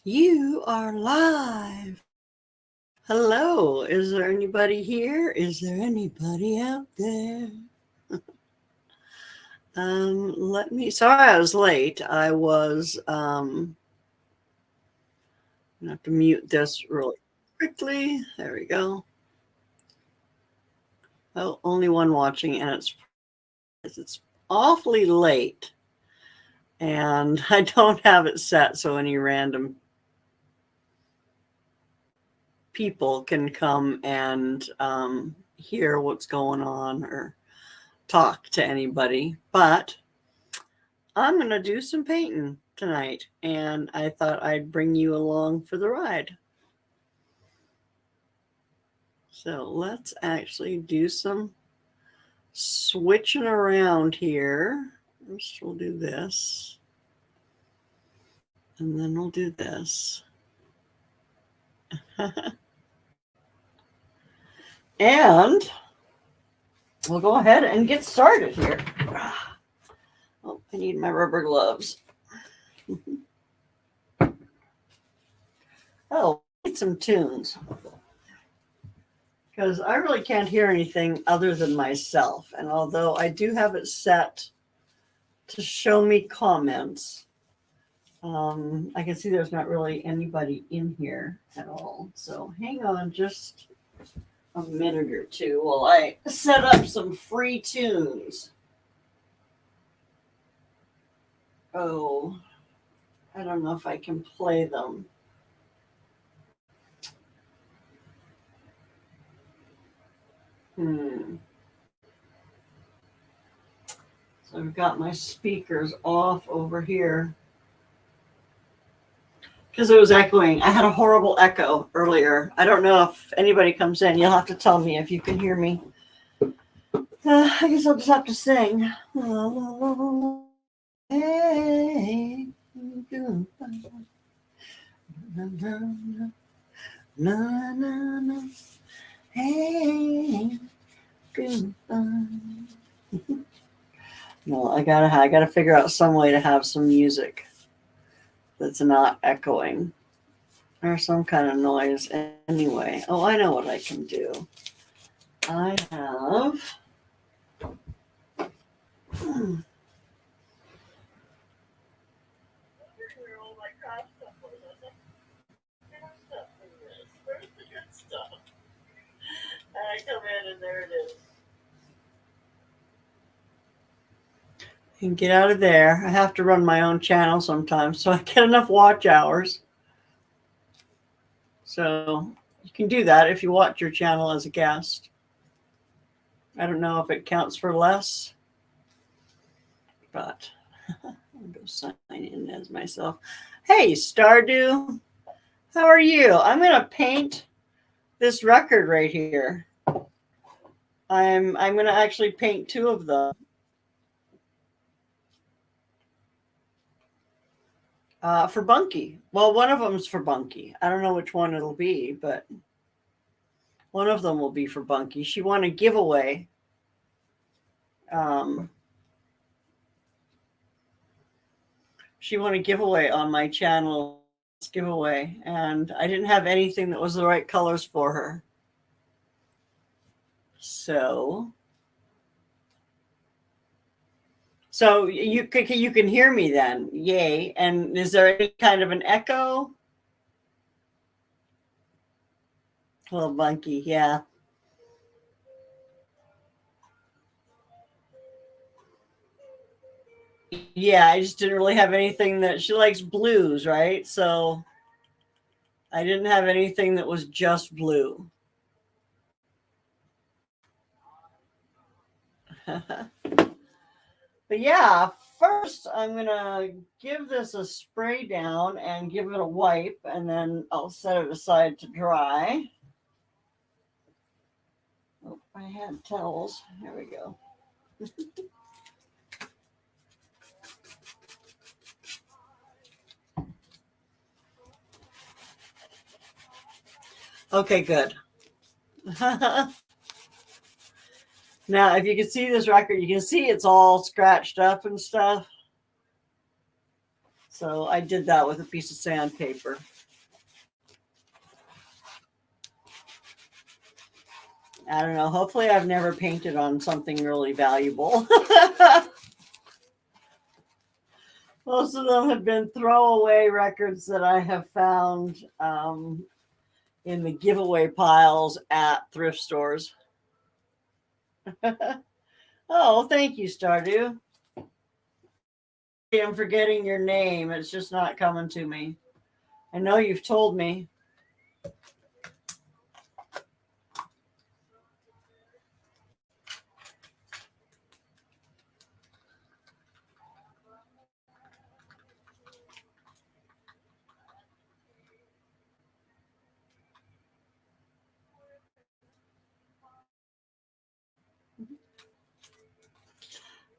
You are live. Hello. Is there anybody here? Is there anybody out there? Sorry I was late. I'm gonna have to mute this really quickly. There we go. Oh, only one watching, and it's awfully late. And I don't have it set so any random people can come and hear what's going on or talk to anybody. But I'm going to do some painting tonight, and I thought I'd bring you along for the ride. So let's actually do some switching around here. First, we'll do this, and then we'll do this. And we'll go ahead and get started here. Oh, I need my rubber gloves. Oh, I need some tunes. Because I really can't hear anything other than myself. And although I do have it set to show me comments, I can see there's not really anybody in here at all. So hang on just a minute or two while I set up some free tunes. Oh, I don't know if I can play them. So I've got my speakers off over here because it was echoing. I had a horrible echo earlier. I don't know if anybody comes in. You'll have to tell me if you can hear me. I guess I'll just have to sing. Hey, hey, no, I gotta figure out some way to have some music that's not echoing or some kind of noise anyway. Oh, I know what I can do. I have I come in and there it is. And get out of there. I have to run my own channel sometimes, so I get enough watch hours. So you can do that if you watch your channel as a guest. I don't know if it counts for less, but I'll go sign in as myself. Hey, Stardew, how are you? I'm going to paint this record right here. I'm going to actually paint two of them. For Bunky. Well, one of them's for Bunky. I don't know which one it'll be, but one of them will be for Bunky. She won a giveaway. She won a giveaway on my channel giveaway, and I didn't have anything that was the right colors for her. So you can hear me then. Yay. And is there any kind of an echo? Little Bunky, yeah. Yeah, I just didn't really have anything that she likes blues, right? So I didn't have anything that was just blue. But yeah, first I'm going to give this a spray down and give it a wipe, and then I'll set it aside to dry. Oh, I had towels. There we go. Okay, good. Now, if you can see this record, you can see it's all scratched up and stuff. So I did that with a piece of sandpaper. I don't know. Hopefully I've never painted on something really valuable. Most of them have been throwaway records that I have found in the giveaway piles at thrift stores. Oh, thank you, Stardew. I'm forgetting your name. It's just not coming to me. I know you've told me.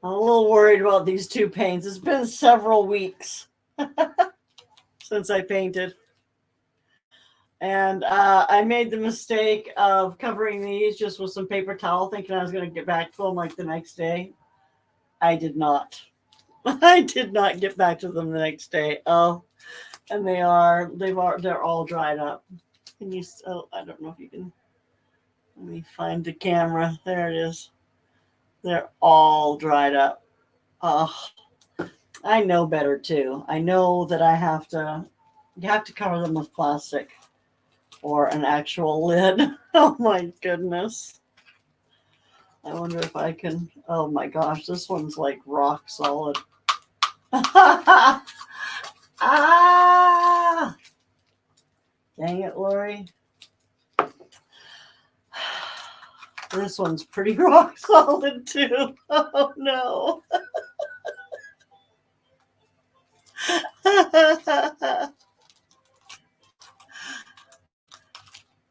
I'm a little worried about these two paints. It's been several weeks since I painted. And I made the mistake of covering these just with some paper towel, thinking I was going to get back to them like the next day. I did not. I did not get back to them the next day. Oh, and they're all dried up. Can you? Oh, I don't know if you can. Let me find the camera. There it is. They're all dried up. Oh, I know better too. I know that you have to cover them with plastic or an actual lid. Oh my goodness. I wonder if I can. Oh my gosh, this one's like rock solid. Ah! Dang it, Lori. This one's pretty rock solid too. Oh no.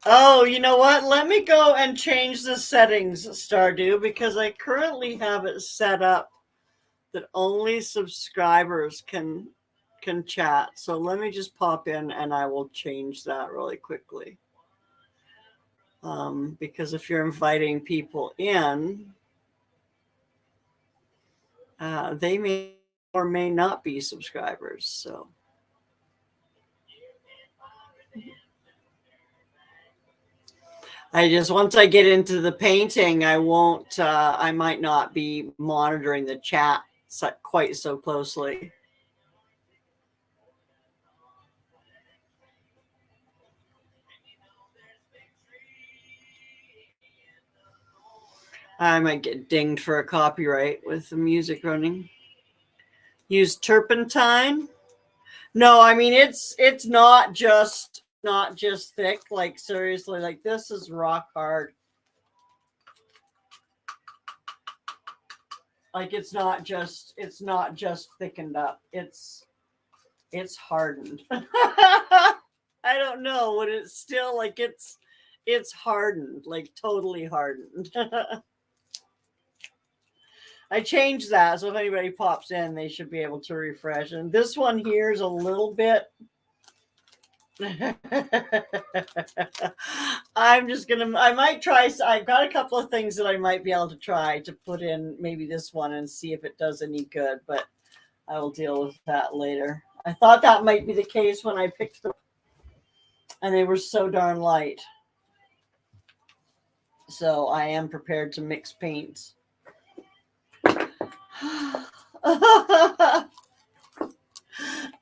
Oh, you know what? Let me go and change the settings, Stardew, because I currently have it set up that only subscribers can chat. So let me just pop in and I will change that really quickly. Because if you're inviting people in, they may or may not be subscribers. So once I get into the painting, I might not be monitoring the chat quite so closely. I might get dinged for a copyright with the music running. Use turpentine. No, I mean it's not just thick. Like seriously, like this is rock hard. Like it's not just thickened up. It's hardened. I don't know, but it's still like it's hardened, like totally hardened. I changed that, so if anybody pops in, they should be able to refresh. And this one here is a little bit. I might try. I've got a couple of things that I might be able to try to put in maybe this one and see if it does any good, but I will deal with that later. I thought that might be the case when I picked them, and they were so darn light. So I am prepared to mix paints.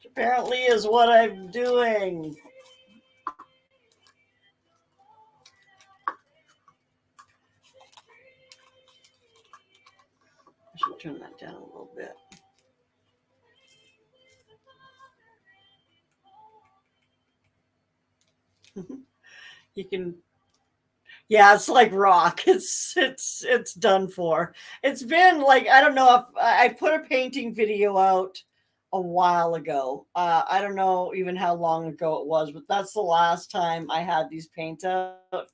Apparently is what I'm doing. I should turn that down a little bit. You can, yeah, it's like rock. It's done for. It's been like, I don't know if I put a painting video out a while ago. I don't know even how long ago it was, but that's the last time I had these paints out,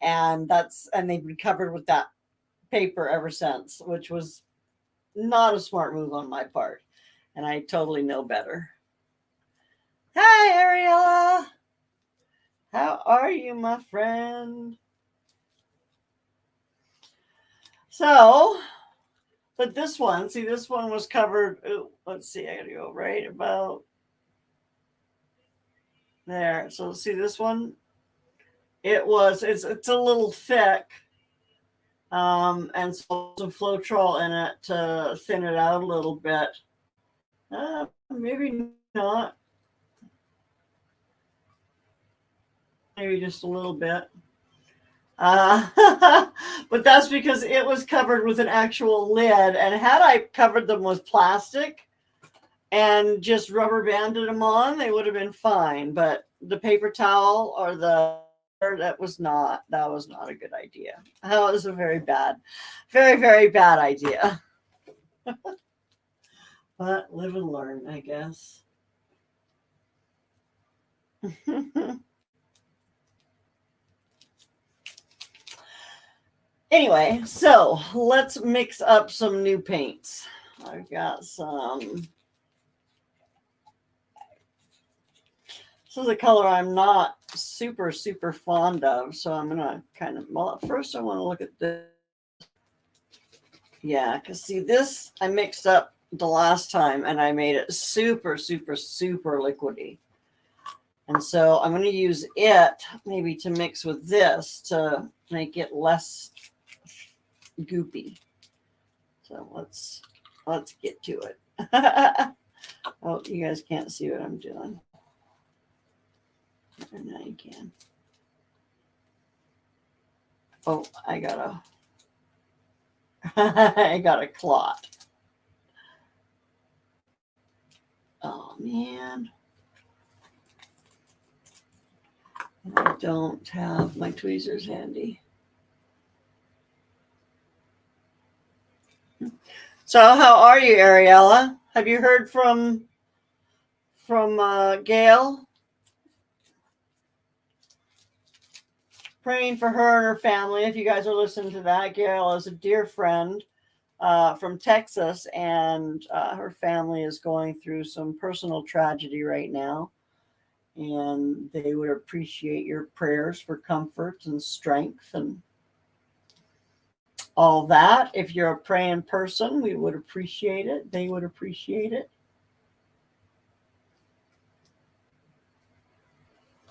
and they've been covered with that paper ever since, which was not a smart move on my part, and I totally know better. Hi, Ariella. How are you, my friend? So, but this one was covered. Ooh, let's see, I gotta go right about there. So see this one? It's a little thick. And so some Floetrol in it to thin it out a little bit. Maybe not. Maybe just a little bit. But that's because it was covered with an actual lid. And had I covered them with plastic and just rubber banded them on, they would have been fine. But the paper towel or that was not a good idea. That was a very, very bad idea. But live and learn, I guess. Anyway, so let's mix up some new paints. I've got some. This is a color I'm not super fond of, so I'm gonna kind of, well, first I want to look at this. Yeah, because see, this I mixed up the last time and I made it super liquidy. And so I'm going to use it maybe to mix with this to make it less goopy. So let's get to it. Oh, you guys can't see what I'm doing. And now you can. Oh, I got a clot. Oh man. I don't have my tweezers handy. So how are you, Ariella? Have you heard from Gail? Praying for her and her family. If you guys are listening to that, Gail is a dear friend from Texas, and her family is going through some personal tragedy right now. And they would appreciate your prayers for comfort and strength and all that. If you're a praying person, we would appreciate it. They would appreciate it.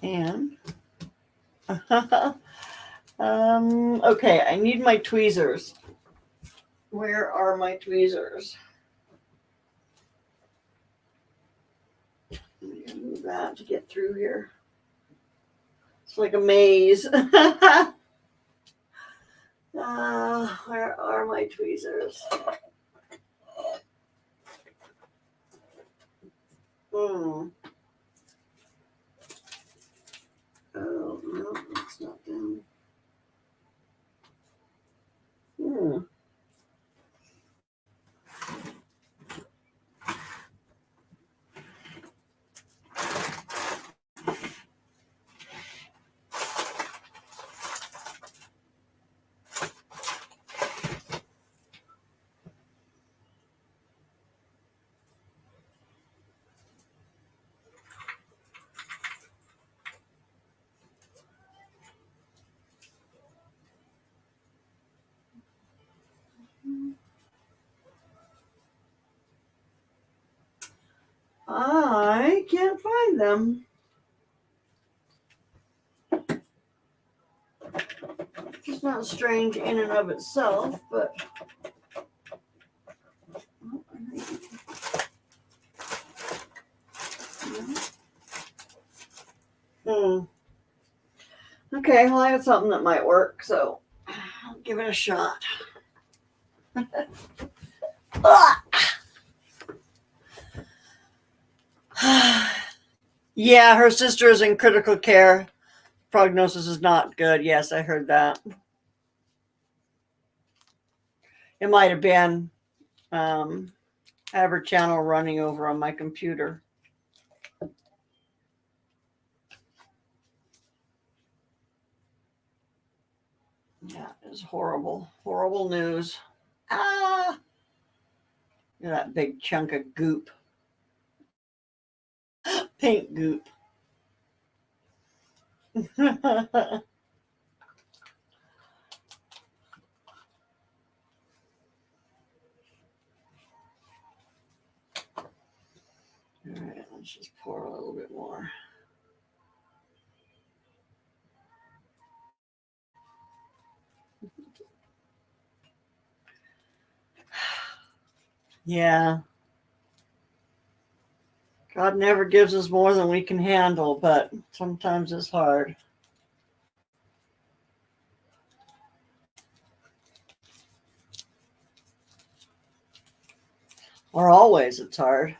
And okay, I need my tweezers. Where are my tweezers? I'm gonna move that to get through here. It's like a maze. Where are my tweezers? Oh, no, it's not them. I can't find them. It's not strange in and of itself, but okay, well, I got something that might work, so I'll give it a shot. Yeah, her sister is in critical care. Prognosis is not good. Yes, I heard that. It might have been. I have her channel running over on my computer. Yeah, it's horrible. Horrible news. Ah! Look at that big chunk of goop. Pink goop. All right, let's just pour a little bit more. Yeah. God never gives us more than we can handle, but sometimes it's hard. Or always it's hard.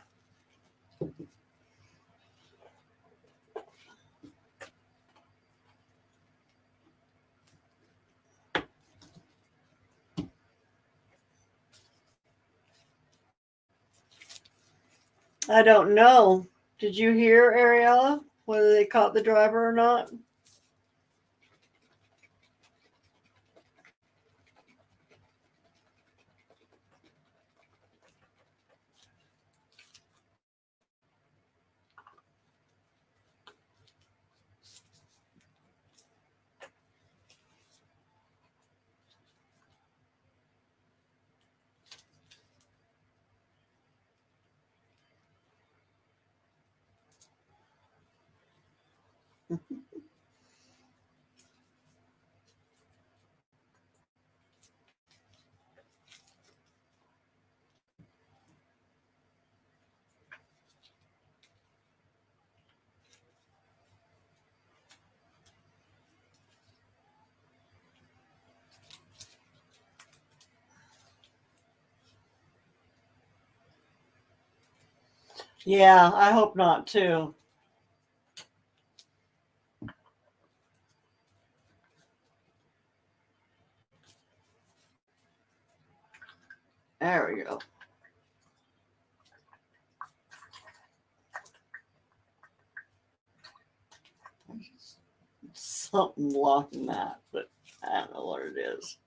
I don't know. Did you hear, Ariella, whether they caught the driver or not? Yeah, I hope not too. There we go. Something blocking that, but I don't know what it is.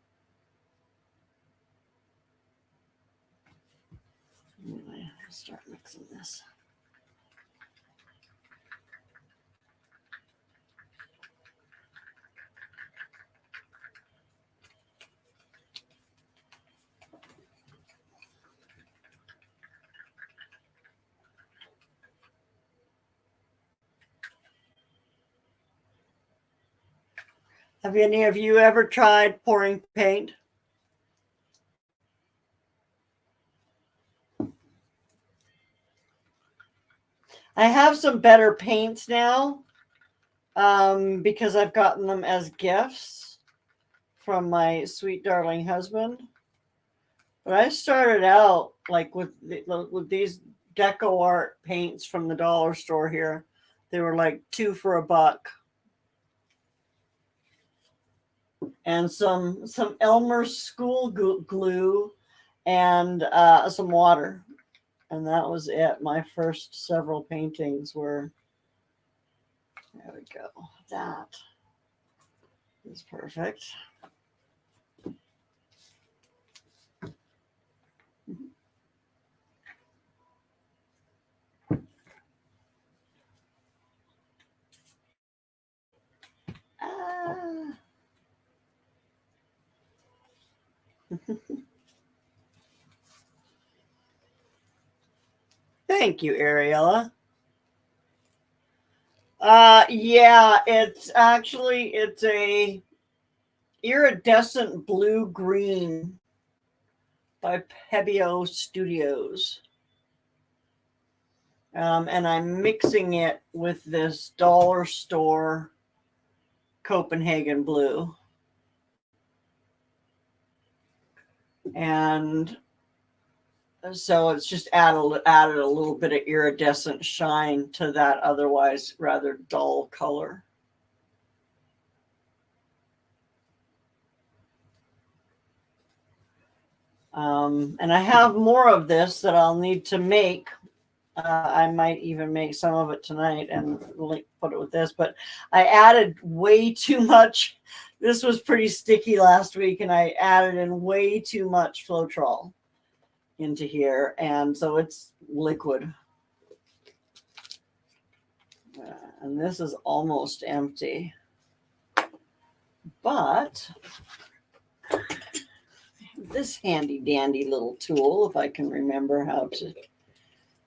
Anyway, I'll start mixing this. Have any of you ever tried pouring paint? I have some better paints now because I've gotten them as gifts from my sweet darling husband. But I started out like with these deco art paints from the dollar store here. They were like $2 for $1. And some Elmer's school glue and some water. And that was it. My first several paintings were, there we go. That is perfect. Ah. Thank you, Ariella. Yeah, it's a iridescent blue green by Pebeo Studios. And I'm mixing it with this dollar store Copenhagen blue. And so it's just added a little bit of iridescent shine to that otherwise rather dull color. And I have more of this that I'll need to make. I might even make some of it tonight and put it with this, but I added way too much. This was pretty sticky last week, and I added in way too much Floetrol into here, and so it's liquid. And this is almost empty. But this handy dandy little tool, if I can remember how to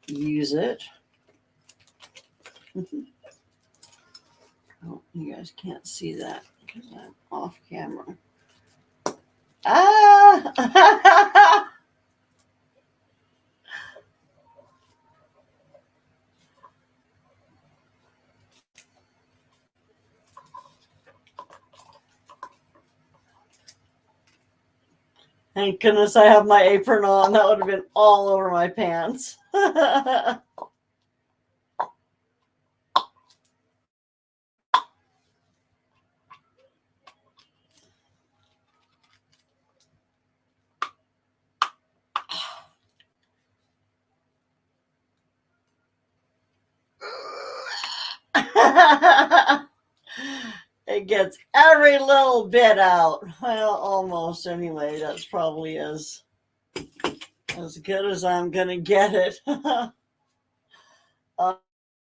use it. Oh, you guys can't see that because I'm off camera. Ah! Thank goodness I have my apron on. That would have been all over my pants. It gets every little bit out. Well, almost anyway. That's probably as good as I'm gonna get it. On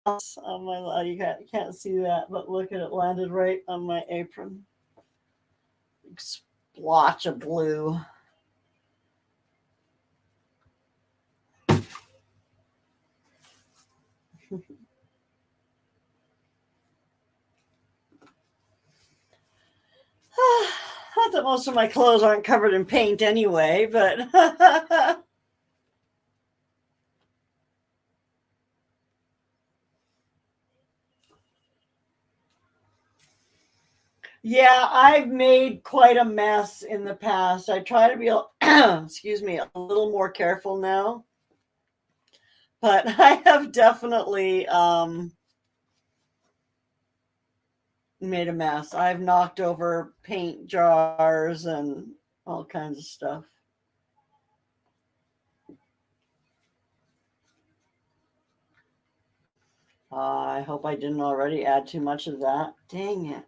my, you can't see that, but look at it, landed right on my apron. Big splotch of blue. Not that most of my clothes aren't covered in paint anyway, but yeah, I've made quite a mess in the past. I try to be, excuse me, a little more careful now. But I have definitely made a mess. I've knocked over paint jars and all kinds of stuff. I hope I didn't already add too much of that. Dang it.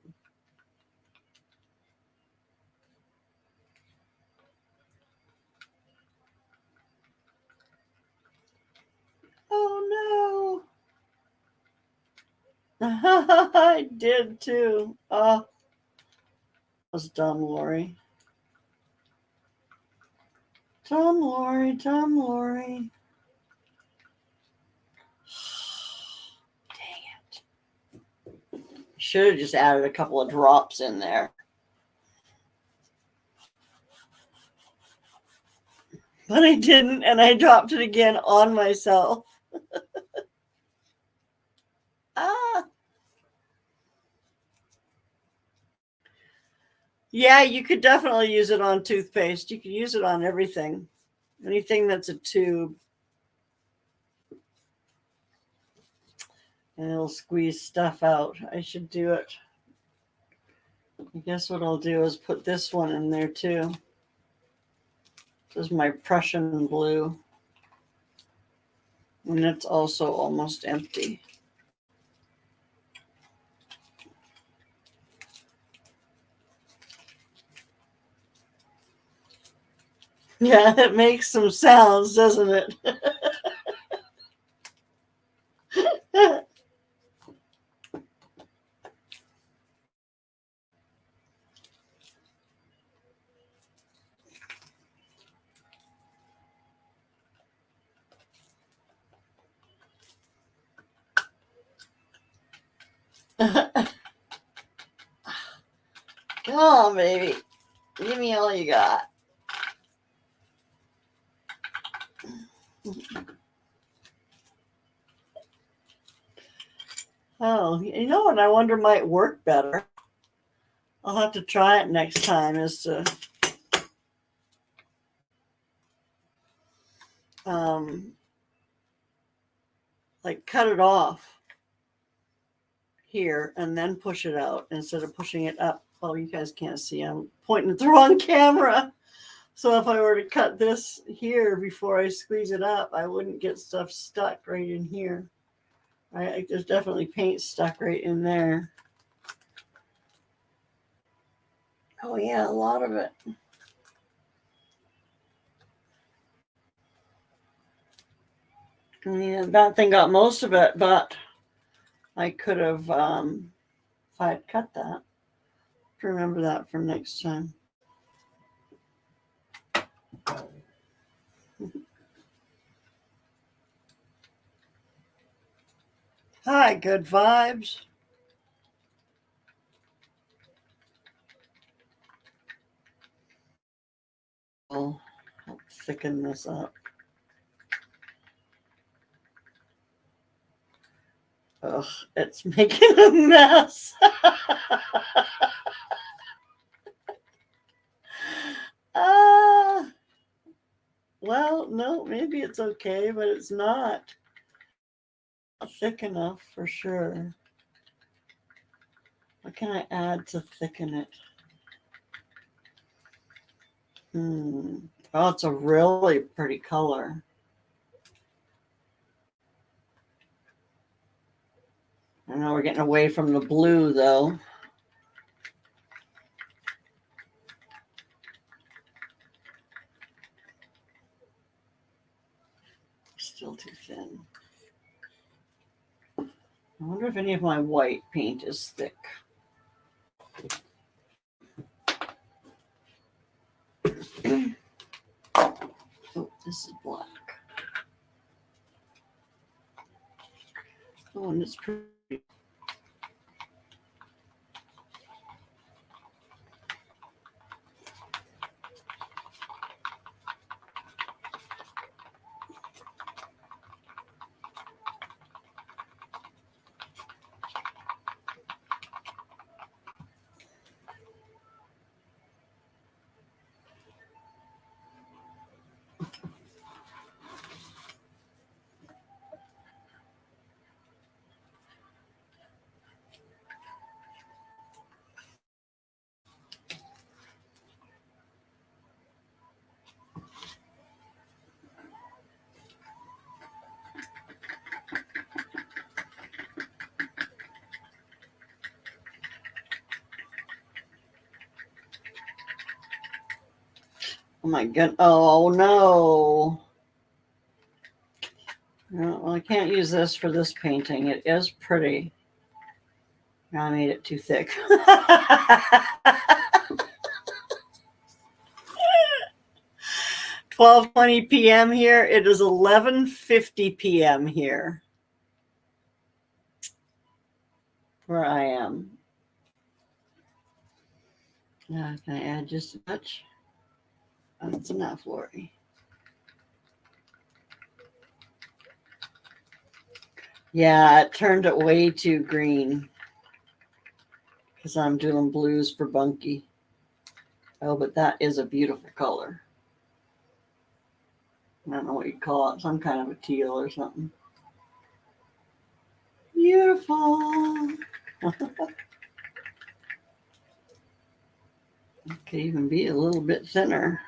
Oh no. I did too. Oh, that was dumb, Lori. Dumb Lori, dumb Lori. Dang it. Should have just added a couple of drops in there. But I didn't, and I dropped it again on myself. Ah. Yeah, you could definitely use it on toothpaste. You could use it on everything. Anything that's a tube. And it'll squeeze stuff out. I should do it. I guess what I'll do is put this one in there too. This is my Prussian blue. And it's also almost empty. Yeah, it makes some sounds, doesn't it? Come on, baby. Give me all you got. Oh, you know what I wonder might work better? I'll have to try it next time, is to like cut it off here and then push it out instead of pushing it up. Well, you guys can't see. I'm pointing at the wrong camera. So if I were to cut this here before I squeeze it up, I wouldn't get stuff stuck right in here. There's definitely paint stuck right in there. Oh yeah, a lot of it. Yeah, that thing got most of it, but I could have, if I had cut that. Remember that for next time. Hi, good vibes. I'll thicken this up. Ugh, it's making a mess. Well, no, maybe it's okay, but it's not thick enough for sure. What can I add to thicken it? Oh, it's a really pretty color. I know we're getting away from the blue though. Still too thin. I wonder if any of my white paint is thick. Oh, this is black. Oh, and it's pretty. Oh my god. Oh no. No, well, I can't use this for this painting. It is pretty. I made it too thick. 12:20 p.m. here. It is 11:50 p.m. here where I am. Can I add just a touch? Oh, that's enough, Lori. Yeah, it turned it way too green because I'm doing blues for Bunky. Oh, but that is a beautiful color. I don't know what you call it. Some kind of a teal or something. Beautiful. It could even be a little bit thinner.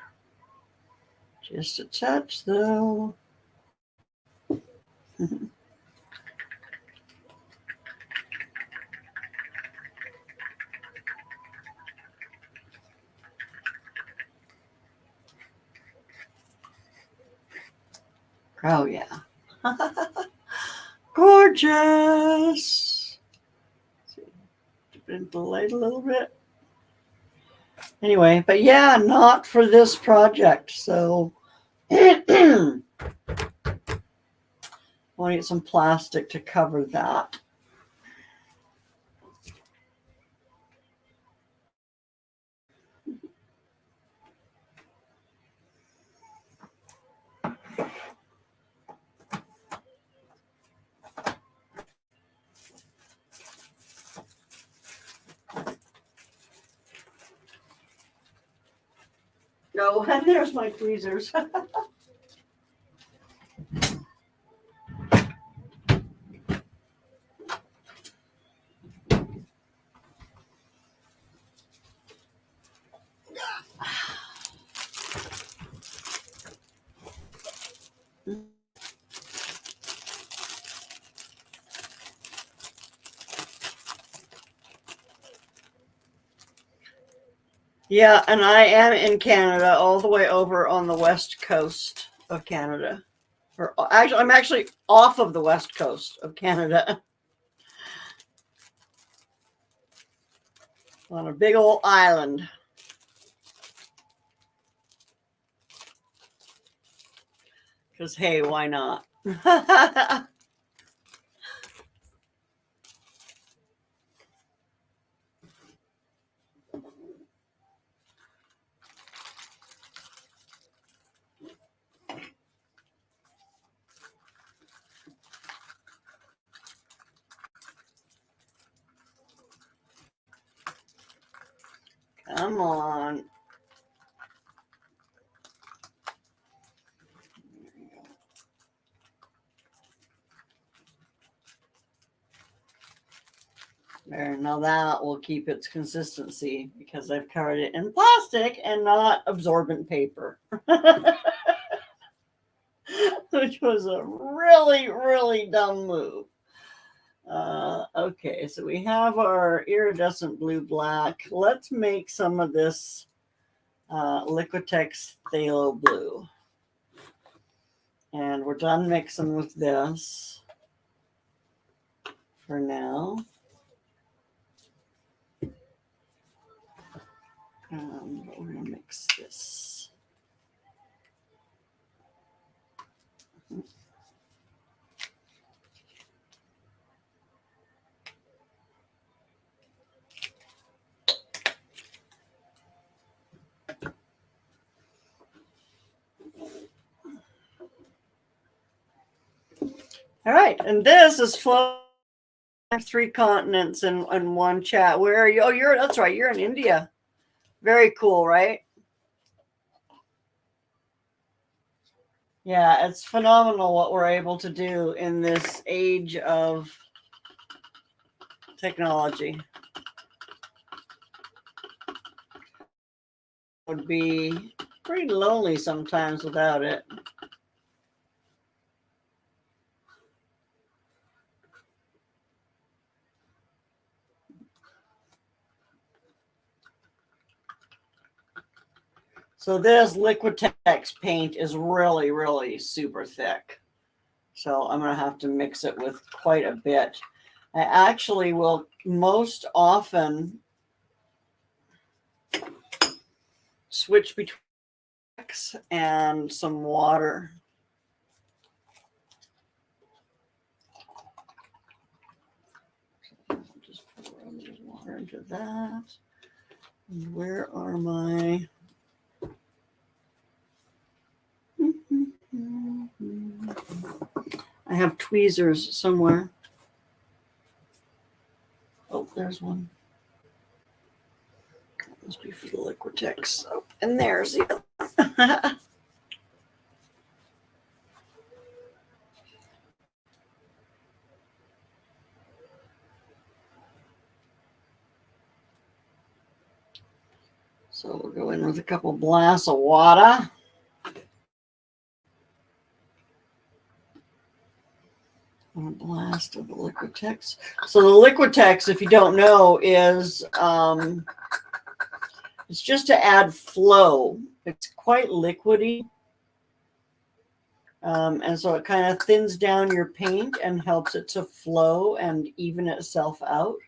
Just a touch, though. Oh, yeah. Gorgeous. Been delayed a little bit. Anyway, but yeah, not for this project. So I want to get some plastic to cover that. No, and there's my tweezers. Yeah, and I am in Canada, all the way over on the west coast of Canada. Or actually, I'm actually off of the west coast of Canada on a big old island. Because, hey, why not? Come on. There, now that will keep its consistency because I've covered it in plastic and not absorbent paper. Which was a really, really dumb move. Okay, so we have our iridescent blue black. Let's make some of this Liquitex Phthalo blue. And we're done mixing with this for now. But we're going to mix this. All right, and this is flow 3 continents in one chat. Where are you? Oh, that's right, you're in India. Very cool, right? Yeah, it's phenomenal what we're able to do in this age of technology. Would be pretty lonely sometimes without it. So this Liquitex paint is really, really super thick. So I'm going to have to mix it with quite a bit. I actually will most often switch between X and some water. Just pour a little water into that. And where are my... I have tweezers somewhere. Oh, there's one. That must be for the Liquitex. Oh, and there's the other. So we'll go in with a couple blasts of water. And a blast of the Liquitex. So the Liquitex, if you don't know, is it's just to add flow. It's quite liquidy. And so it kind of thins down your paint and helps it to flow and even itself out.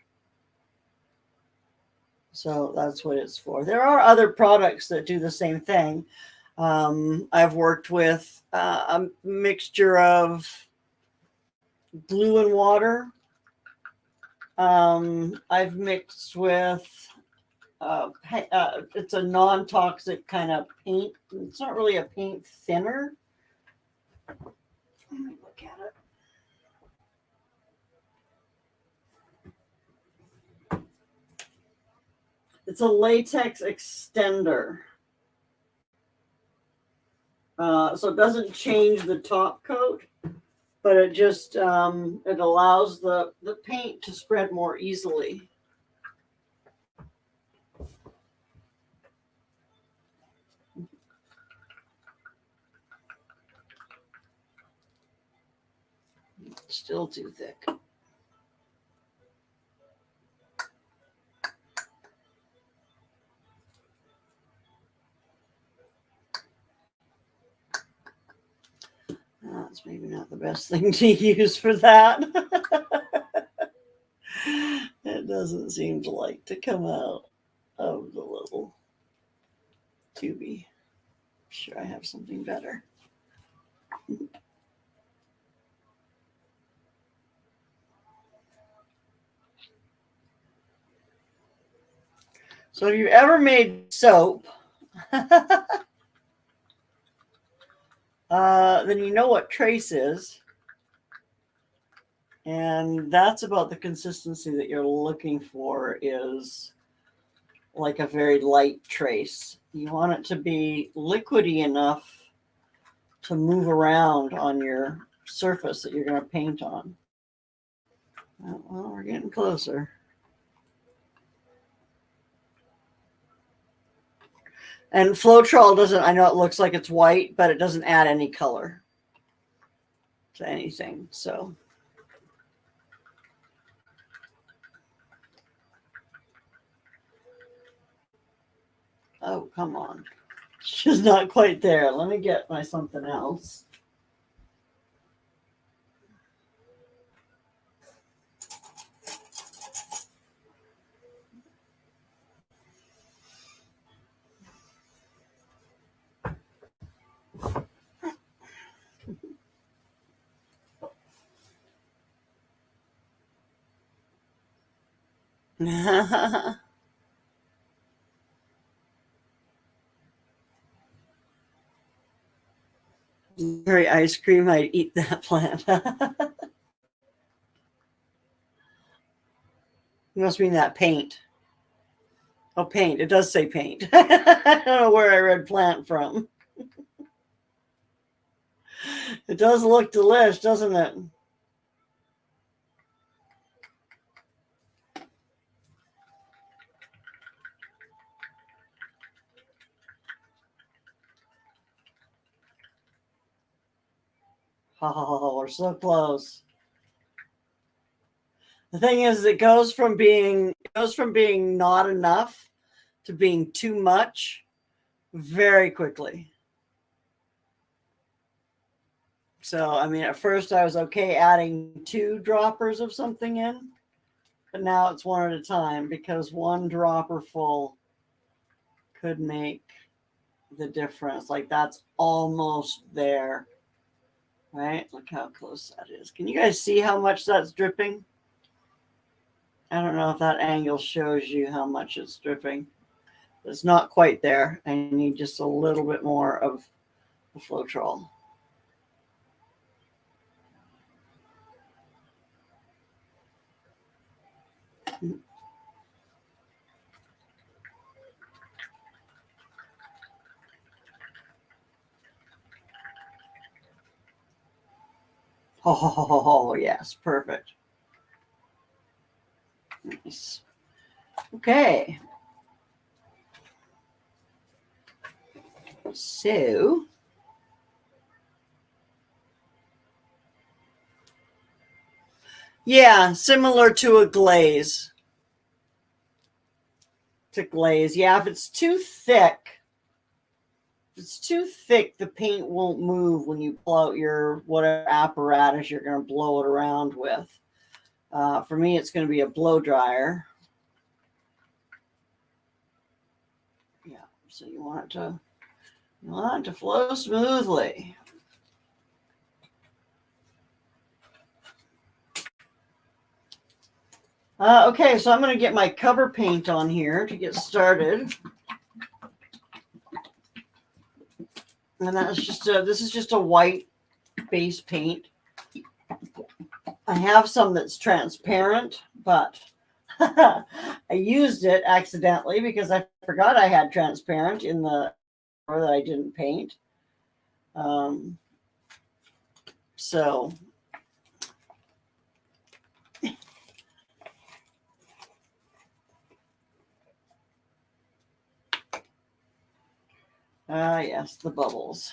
So that's what it's for. There are other products that do the same thing. I've worked with a mixture of glue and water. I've mixed with it's a non-toxic kind of paint. It's not really a paint thinner. Let me look at it. It's a latex extender. So it doesn't change the top coat, but it just it allows the paint to spread more easily. Still too thick. That's maybe not the best thing to use for that. It doesn't seem to like to come out of the little tubey. Sure, I have something better. So if you've ever made soap, then you know what trace is. And that's about the consistency that you're looking for, is like a very light trace. You want it to be liquidy enough to move around on your surface that you're going to paint on. Well, we're getting closer. And Floetrol doesn't, I know it looks like it's white, but it doesn't add any color to anything. So. Oh, come on. She's not quite there. Let me get my something else. Very ice cream, I'd eat that plant. You must mean that paint. Oh, paint. It does say paint. I don't know where I read plant from. It does look delish, doesn't it? Oh, we're so close. The thing is, it goes from being not enough to being too much very quickly. So, I mean, at first I was okay adding 2 droppers of something in, but now it's 1 at a time because 1 dropper full could make the difference. Like that's almost there, right? Look how close that is. Can you guys see how much that's dripping? I don't know if that angle shows you how much it's dripping. It's not quite there. I need just a little bit more of the Floetrol. Oh, yes, perfect. Nice. Okay. So, yeah, similar to a glaze. To glaze. Yeah, if it's too thick, the paint won't move when you blow out your whatever apparatus you're going to blow it around with. For me, it's going to be a blow dryer. Yeah, so you want it to flow smoothly. Okay, so I'm going to get my cover paint on here to get started. And this is just a white base paint. I have some that's transparent, but I used it accidentally because I forgot I had transparent in the or that I didn't paint. So yes, the bubbles.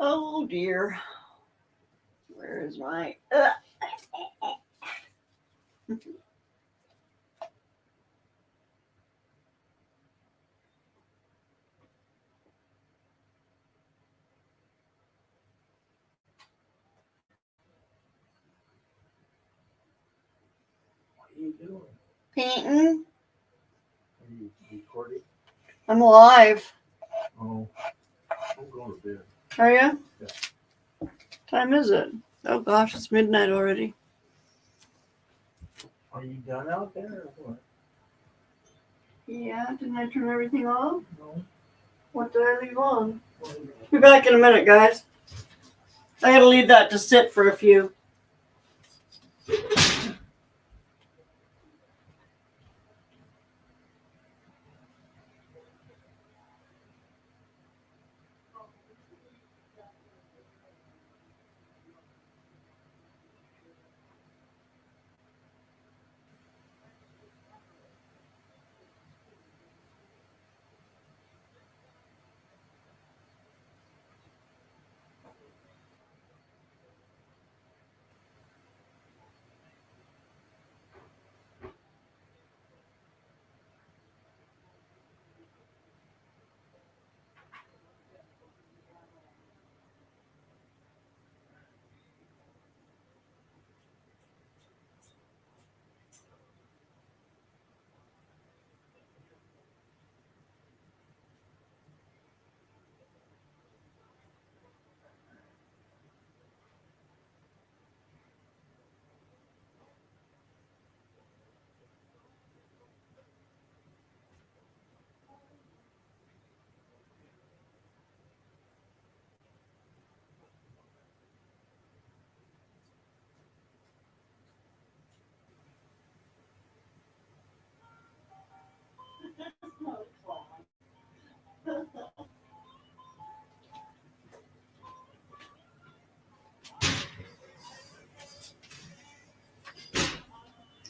Oh dear. Where is my... What are you doing? Painting. Are you recording? I'm live. Oh, I'm going to bed. Are you? Yeah. Time is it? Oh gosh, it's midnight already. Are you done out there or what? Yeah, didn't I turn everything off? No. What did I leave on? Well, Be back in a minute, guys. I gotta leave that to sit for a few.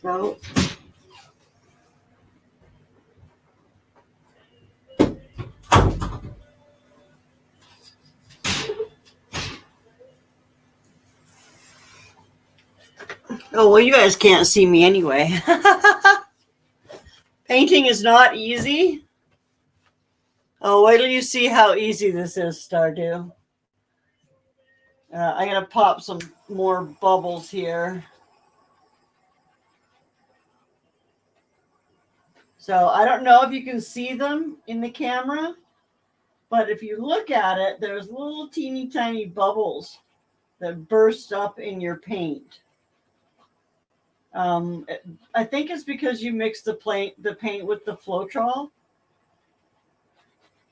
No. Oh, well, you guys can't see me anyway. Painting is not easy. Oh, wait till you see how easy this is, Stardew. I gotta pop some more bubbles here. So I don't know if you can see them in the camera, but if you look at it, there's little teeny tiny bubbles that burst up in your paint. I think it's because you mix the paint with the Floetrol.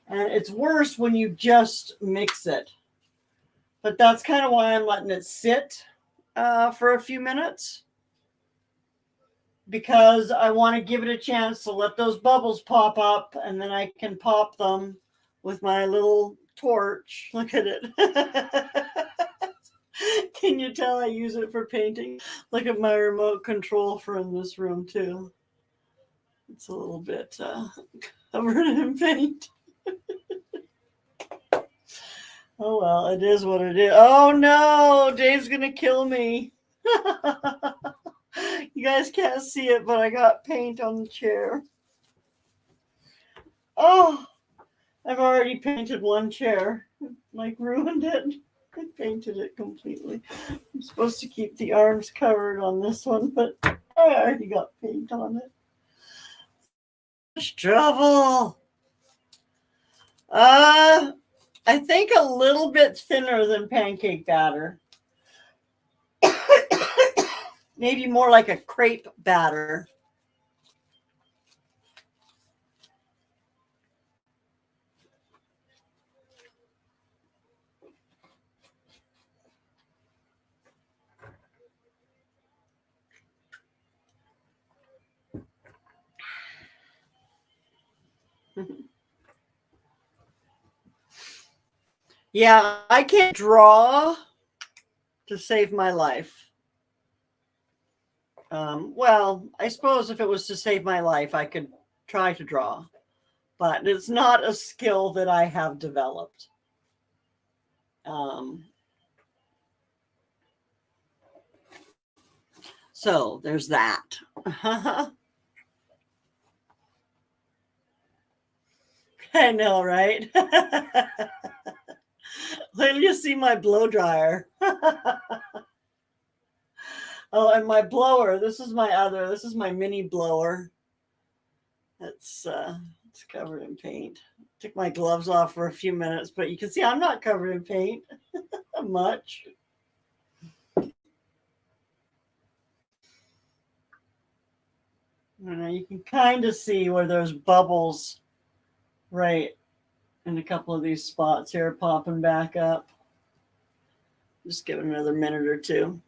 And it's worse when you just mix it. But that's kind of why I'm letting it sit for a few minutes. Because I want to give it a chance to let those bubbles pop up, and then I can pop them with my little torch. Look at it. Can you tell I use it for painting? Look at my remote control for in this room too. It's a little bit covered in paint. Oh well, it is what it is. Oh no, Dave's gonna kill me. You guys can't see it, but I got paint on the chair. Oh, I've already painted one chair. Like ruined it. I painted it completely. I'm supposed to keep the arms covered on this one, but I already got paint on it. Trouble. I think a little bit thinner than pancake batter. Maybe more like a crepe batter. Yeah, I can't draw to save my life. Well, I suppose if it was to save my life, I could try to draw, but it's not a skill that I have developed. Um, so there's that. I know, right? Wait till you see my blow dryer. Oh, and my blower. This is my other. This is my mini blower. It's covered in paint. Took my gloves off for a few minutes, but you can see I'm not covered in paint much. You can kind of see where there's bubbles right in a couple of these spots here popping back up. Just give it another minute or two.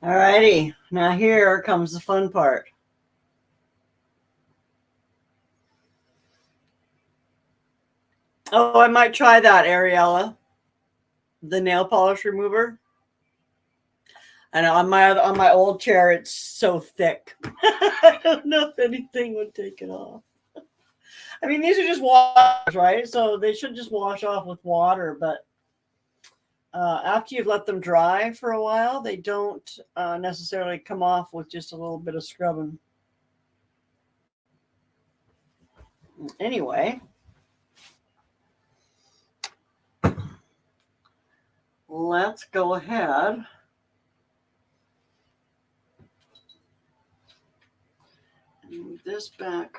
All righty, now here comes the fun part. Oh, I might try that, Ariella. The nail polish remover. And on my old chair, it's so thick. I don't know if anything would take it off. I mean, these are just washers, right? So they should just wash off with water. But after you've let them dry for a while, they don't necessarily come off with just a little bit of scrubbing. Anyway, let's go ahead. Move this back.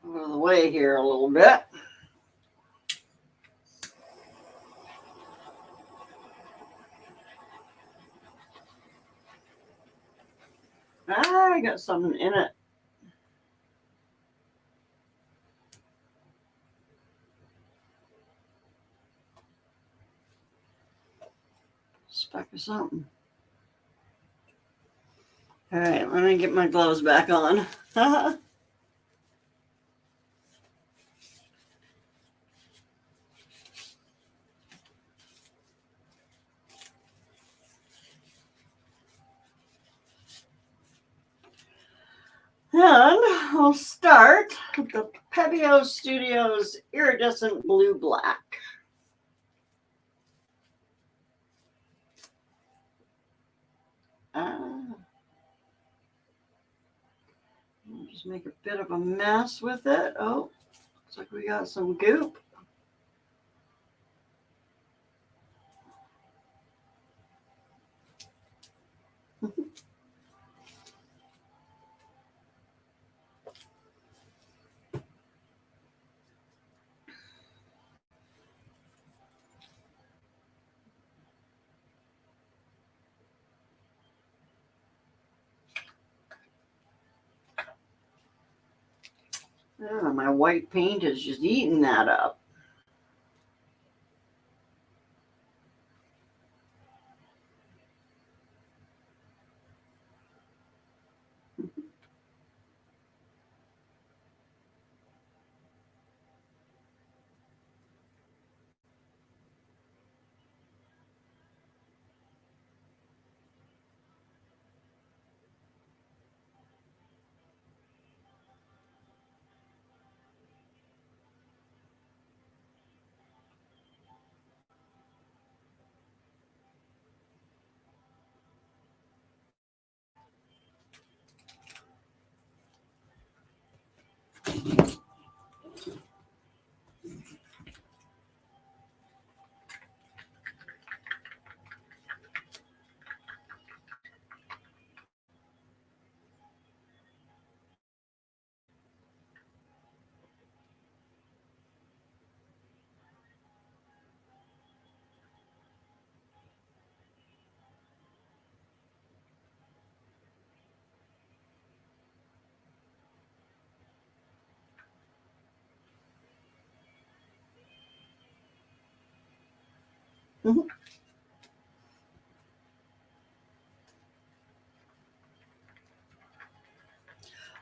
Out of the way here a little bit. I got something in it. Speck of something. All right, let me get my gloves back on. And I'll start with the Pebeo Studios Iridescent Blue Black. Just make a bit of a mess with it. Oh, looks like we got some goop. My white paint is just eating that up.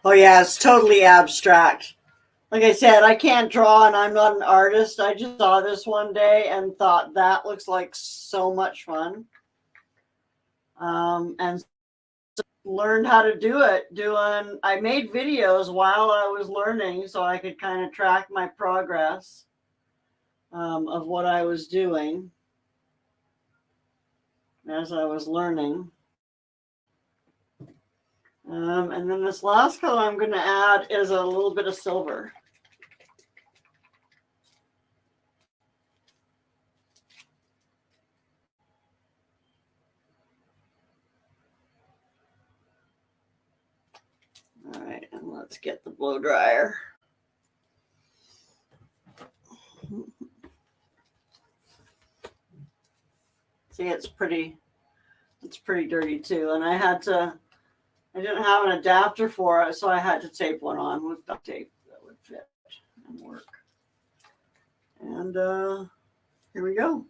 Oh yeah, it's totally abstract. Like I said, I can't draw and I'm not an artist. I just saw this one day and thought that looks like so much fun. And learned how to do it I made videos while I was learning so I could kind of track my progress of what I was doing as I was learning. And then this last color I'm going to add is a little bit of silver. All right, and let's get the blow dryer. See, it's pretty dirty too. And I didn't have an adapter for it, so I had to tape one on with duct tape that would fit and work. And here we go.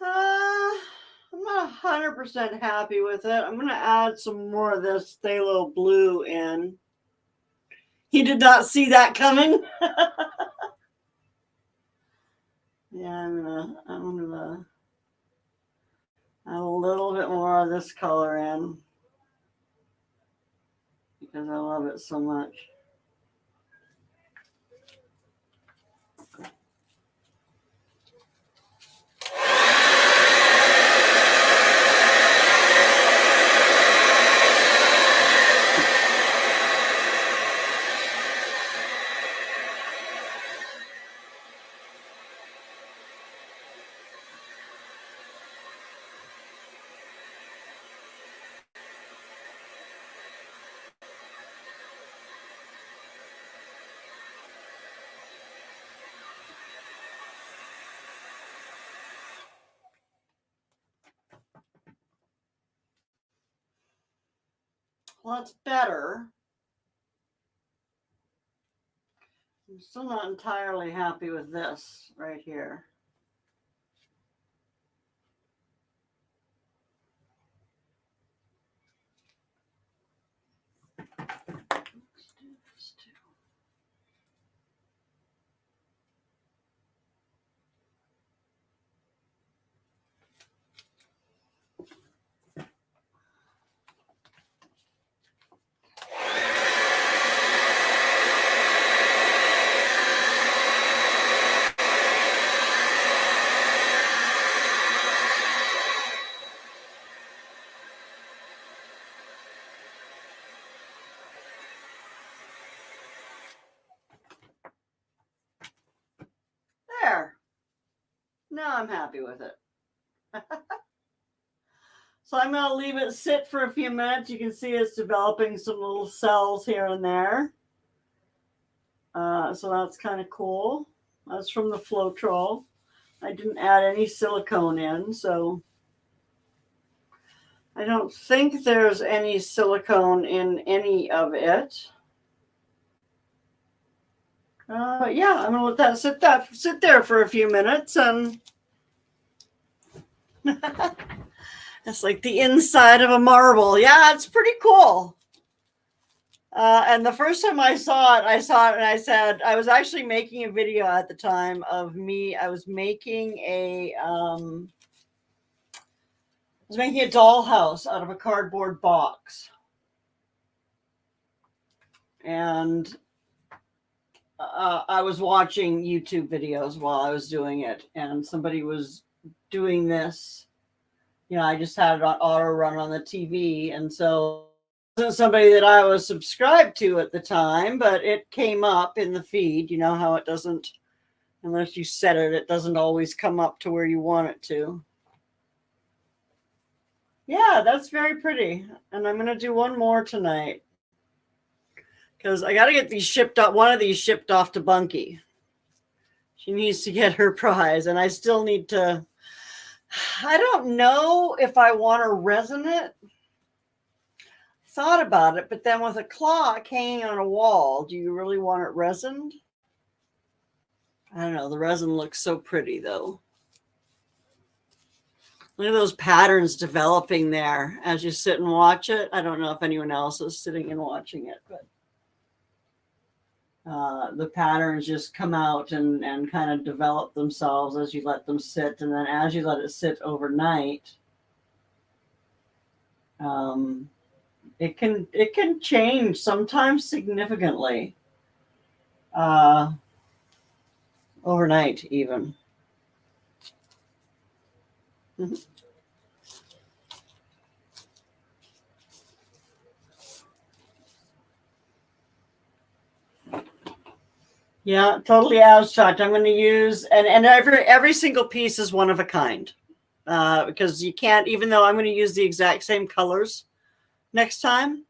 I'm not 100% happy with it. I'm going to add some more of this phthalo blue in. He did not see that coming. Yeah, I'm gonna add a little bit more of this color in because I love it so much. Well, that's better. I'm still not entirely happy with this right here. Let's do this too. There. Now I'm happy with it. So I'm going to leave it sit for a few minutes. You can see it's developing some little cells here and there. So that's kind of cool. That's from the Floetrol. I didn't add any silicone in, so I don't think there's any silicone in any of it. But yeah, I'm gonna let that sit there for a few minutes, and it's like the inside of a marble. Yeah, it's pretty cool. And the first time I saw it and I said, I was actually making a video at the time of me. I was making a was making a dollhouse out of a cardboard box. And I was watching YouTube videos while I was doing it, and somebody was doing this. You know, I just had it on auto run on the TV, and so it wasn't somebody that I was subscribed to at the time, but it came up in the feed. You know how it doesn't, unless you set it, it doesn't always come up to where you want it to. Yeah, that's very pretty. And I'm going to do one more tonight because I got to get these shipped up. One of these shipped off to Bunky. She needs to get her prize, and I still need to. I don't know if I want to resin it. Thought about it, but then with a clock hanging on a wall, do you really want it resined? I don't know. The resin looks so pretty, though. Look at those patterns developing there as you sit and watch it. I don't know if anyone else is sitting and watching it, but the patterns just come out and kind of develop themselves as you let them sit. And then as you let it sit overnight, it can change, sometimes significantly, overnight even. Yeah, totally abstract. I'm going to use, and every single piece is one of a kind, because you can't, even though I'm going to use the exact same colors next time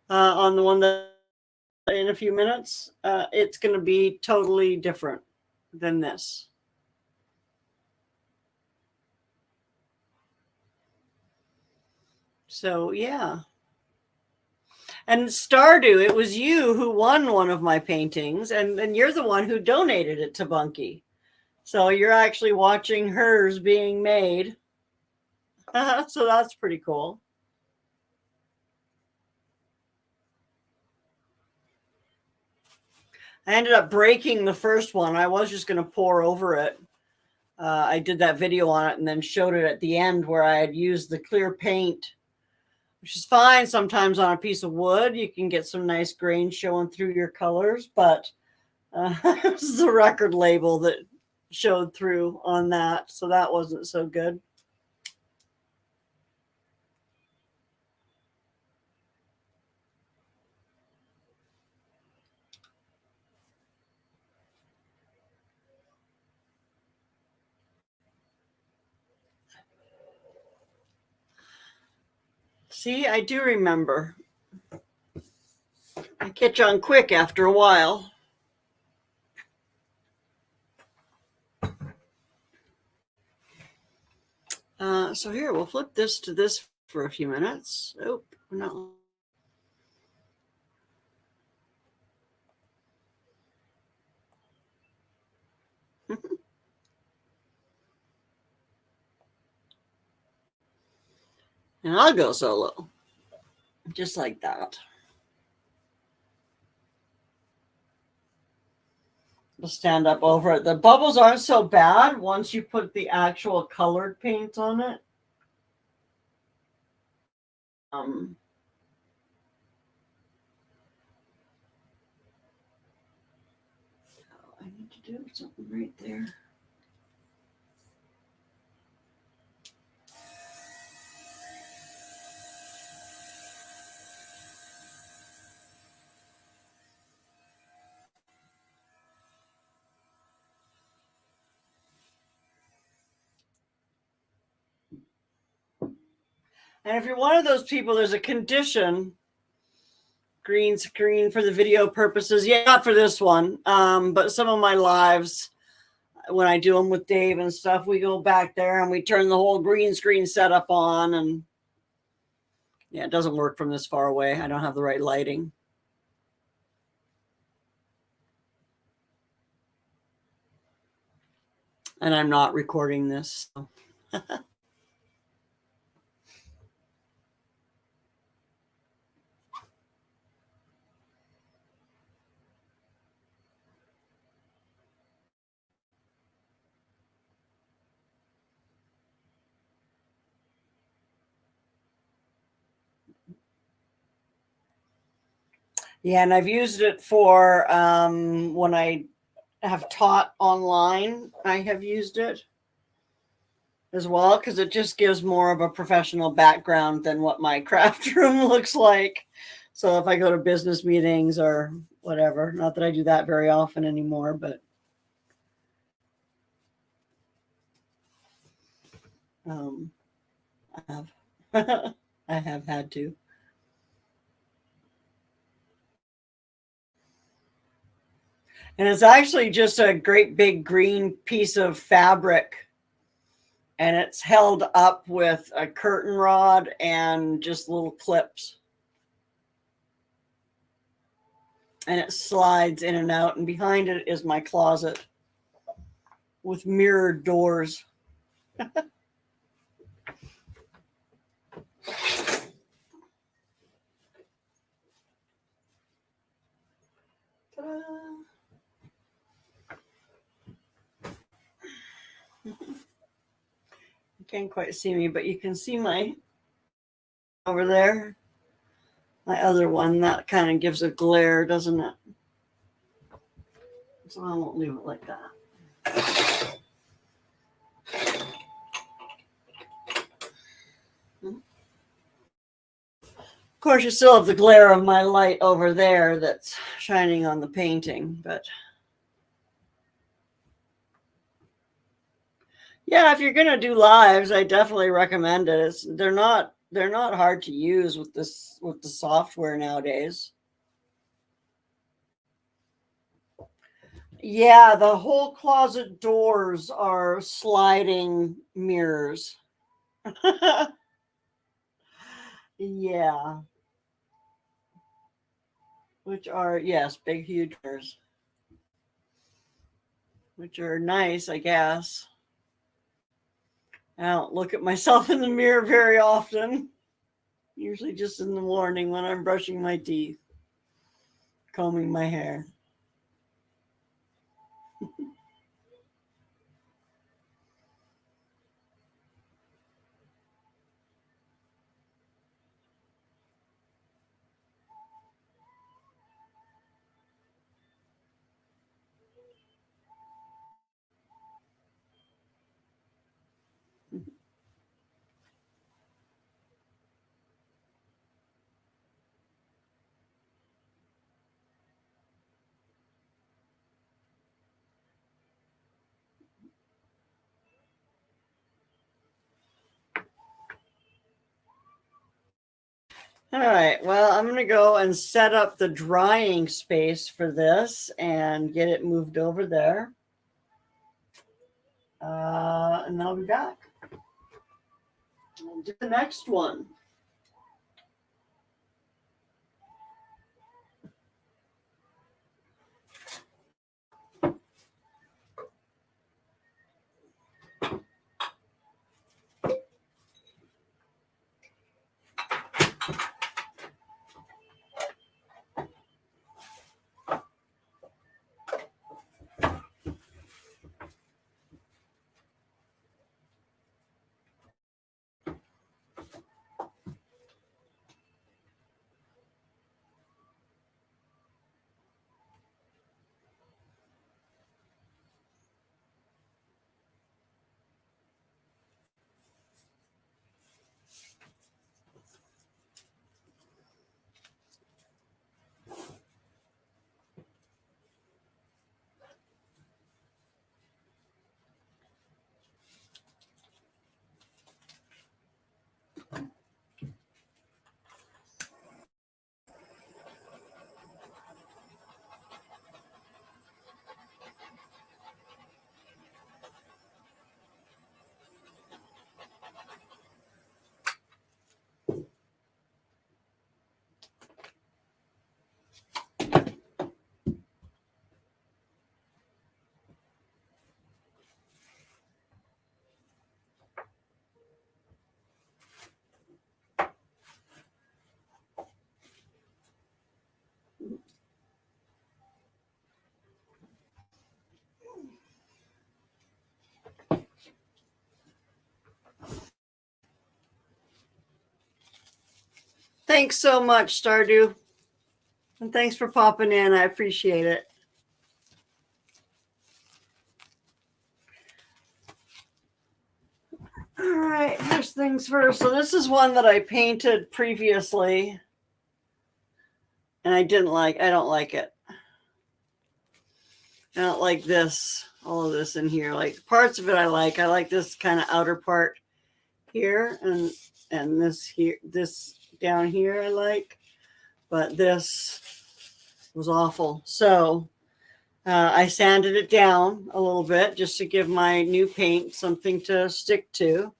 on the one that in a few minutes, it's going to be totally different than this. So yeah. And Stardew, it was you who won one of my paintings, and you're the one who donated it to Bunky. So you're actually watching hers being made. So that's pretty cool. I ended up breaking the first one. I was just going to pour over it. I did that video on it and then showed it at the end where I had used the clear paint, which is fine sometimes on a piece of wood. You can get some nice grain showing through your colors, but this is the record label that showed through on that, so that wasn't so good. See, I do remember. I catch on quick after a while. So here, we'll flip this to this for a few minutes. Oh, no. And I'll go solo. Just like that. We'll stand up over it. The bubbles aren't so bad once you put the actual colored paint on it. I need to do something right there. And if you're one of those people, there's a condition, green screen for the video purposes. Yeah, not for this one, but some of my lives, when I do them with Dave and stuff, we go back there and we turn the whole green screen setup on. And yeah, it doesn't work from this far away. I don't have the right lighting. And I'm not recording this. So. Yeah, and I've used it for when I have taught online. I have used it as well because it just gives more of a professional background than what my craft room looks like. So if I go to business meetings or whatever, not that I do that very often anymore, but I have I have had to. And it's actually just a great big green piece of fabric, and it's held up with a curtain rod and just little clips. And it slides in and out, and behind it is my closet with mirrored doors. Ta-da. You can't quite see me, but you can see my over there. My other one that kind of gives a glare, doesn't it? So I won't leave it like that. Of course, you still have the glare of my light over there that's shining on the painting, but yeah, if you're gonna do lives, I definitely recommend it. They're not hard to use with the software nowadays. Yeah, the whole closet doors are sliding mirrors. Yeah, which are, yes, big huge mirrors, which are nice, I guess. I don't look at myself in the mirror very often. Usually just in the morning when I'm brushing my teeth, combing my hair. All right, well, I'm going to go and set up the drying space for this and get it moved over there. And then I'll be back. We'll do the next one. Thanks so much, Stardew. And thanks for popping in. I appreciate it. All right, first things first. So this is one that I painted previously, and I didn't like. I don't like it. I don't like this, all of this in here. Like parts of it I like. I like this kind of outer part here, and this here, this down here I like. But this was awful. So I sanded it down a little bit just to give my new paint something to stick to.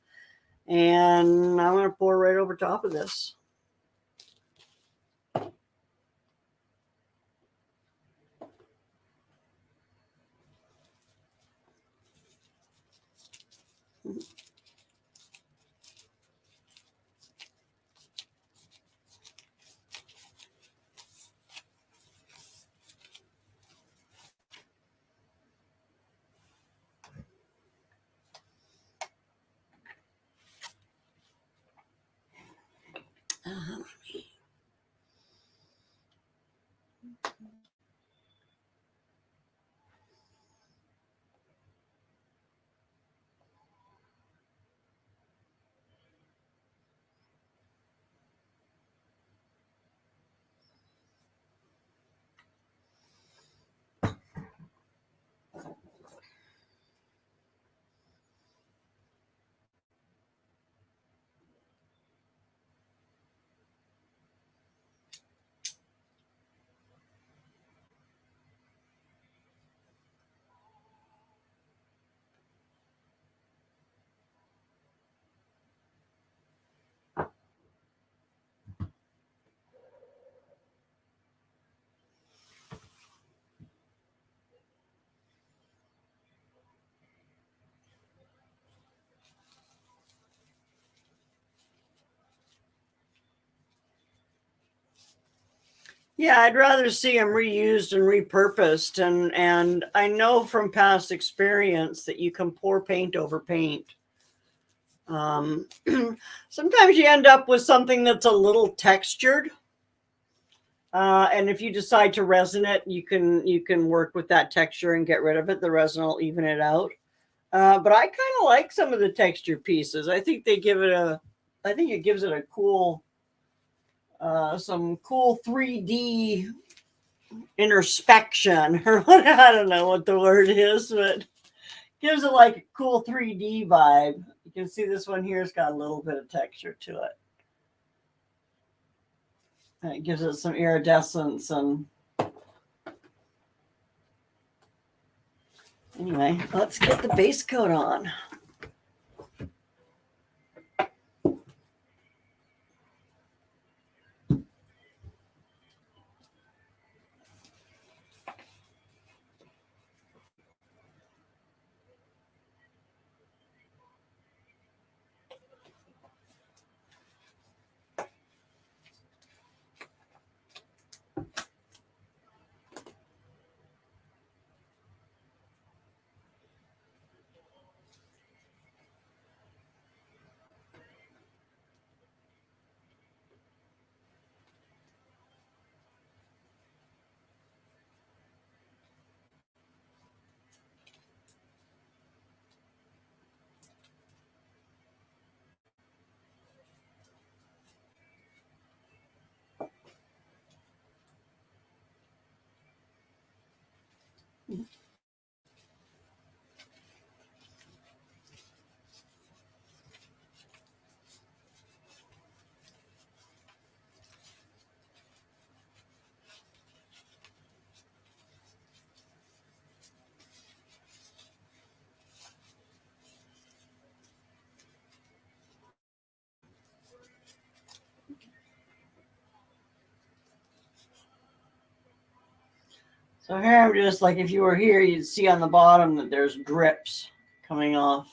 And I'm going to pour right over top of this. Yeah, I'd rather see them reused and repurposed. And I know from past experience that you can pour paint over paint. Sometimes you end up with something that's a little textured. And if you decide to resin it, you can work with that texture and get rid of it. The resin will even it out. But I kind of like some of the texture pieces. I think it gives it a cool, some cool 3D introspection, or what, I don't know what the word is, but gives it like a cool 3D vibe. You can see this one here has got a little bit of texture to it. And it gives it some iridescence. And anyway, let's get the base coat on. So here I'm just like, if you were here, you'd see on the bottom that there's drips coming off.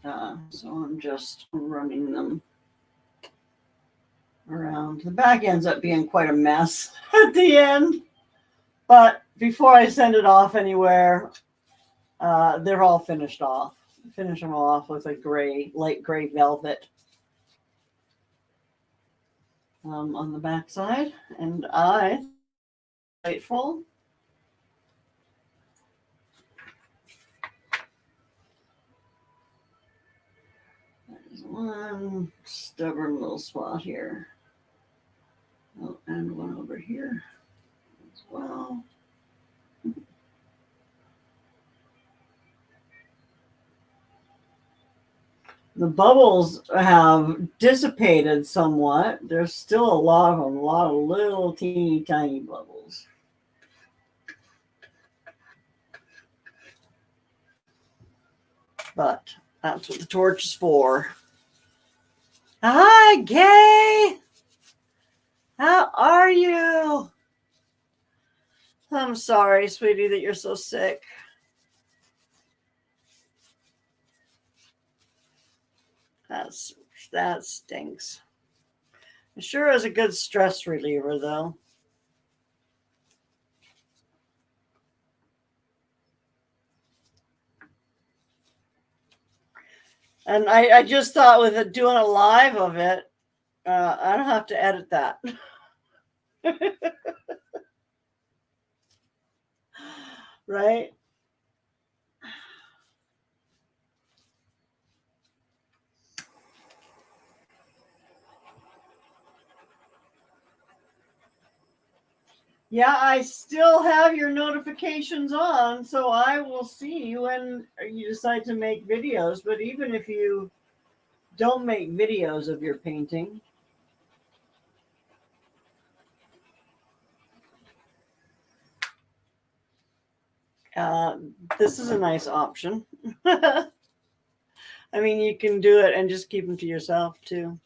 So I'm just running them around. The back ends up being quite a mess at the end. But before I send it off anywhere, they're all finished off. Finish them off with a gray, light gray velvet. on the back side, and I grateful. There's one stubborn little spot here. Oh, and one over here as well. The bubbles have dissipated somewhat. There's still a lot of them, a lot of little teeny tiny bubbles. But that's what the torch is for. Hi, Gay. How are you? I'm sorry, sweetie, that you're so sick. That stinks. It sure is a good stress reliever, though. And I just thought with it doing a live of it, I don't have to edit that. Right? Yeah, I still have your notifications on, so I will see when you decide to make videos. But even if you don't make videos of your painting, this is a nice option. I mean, you can do it and just keep them to yourself too.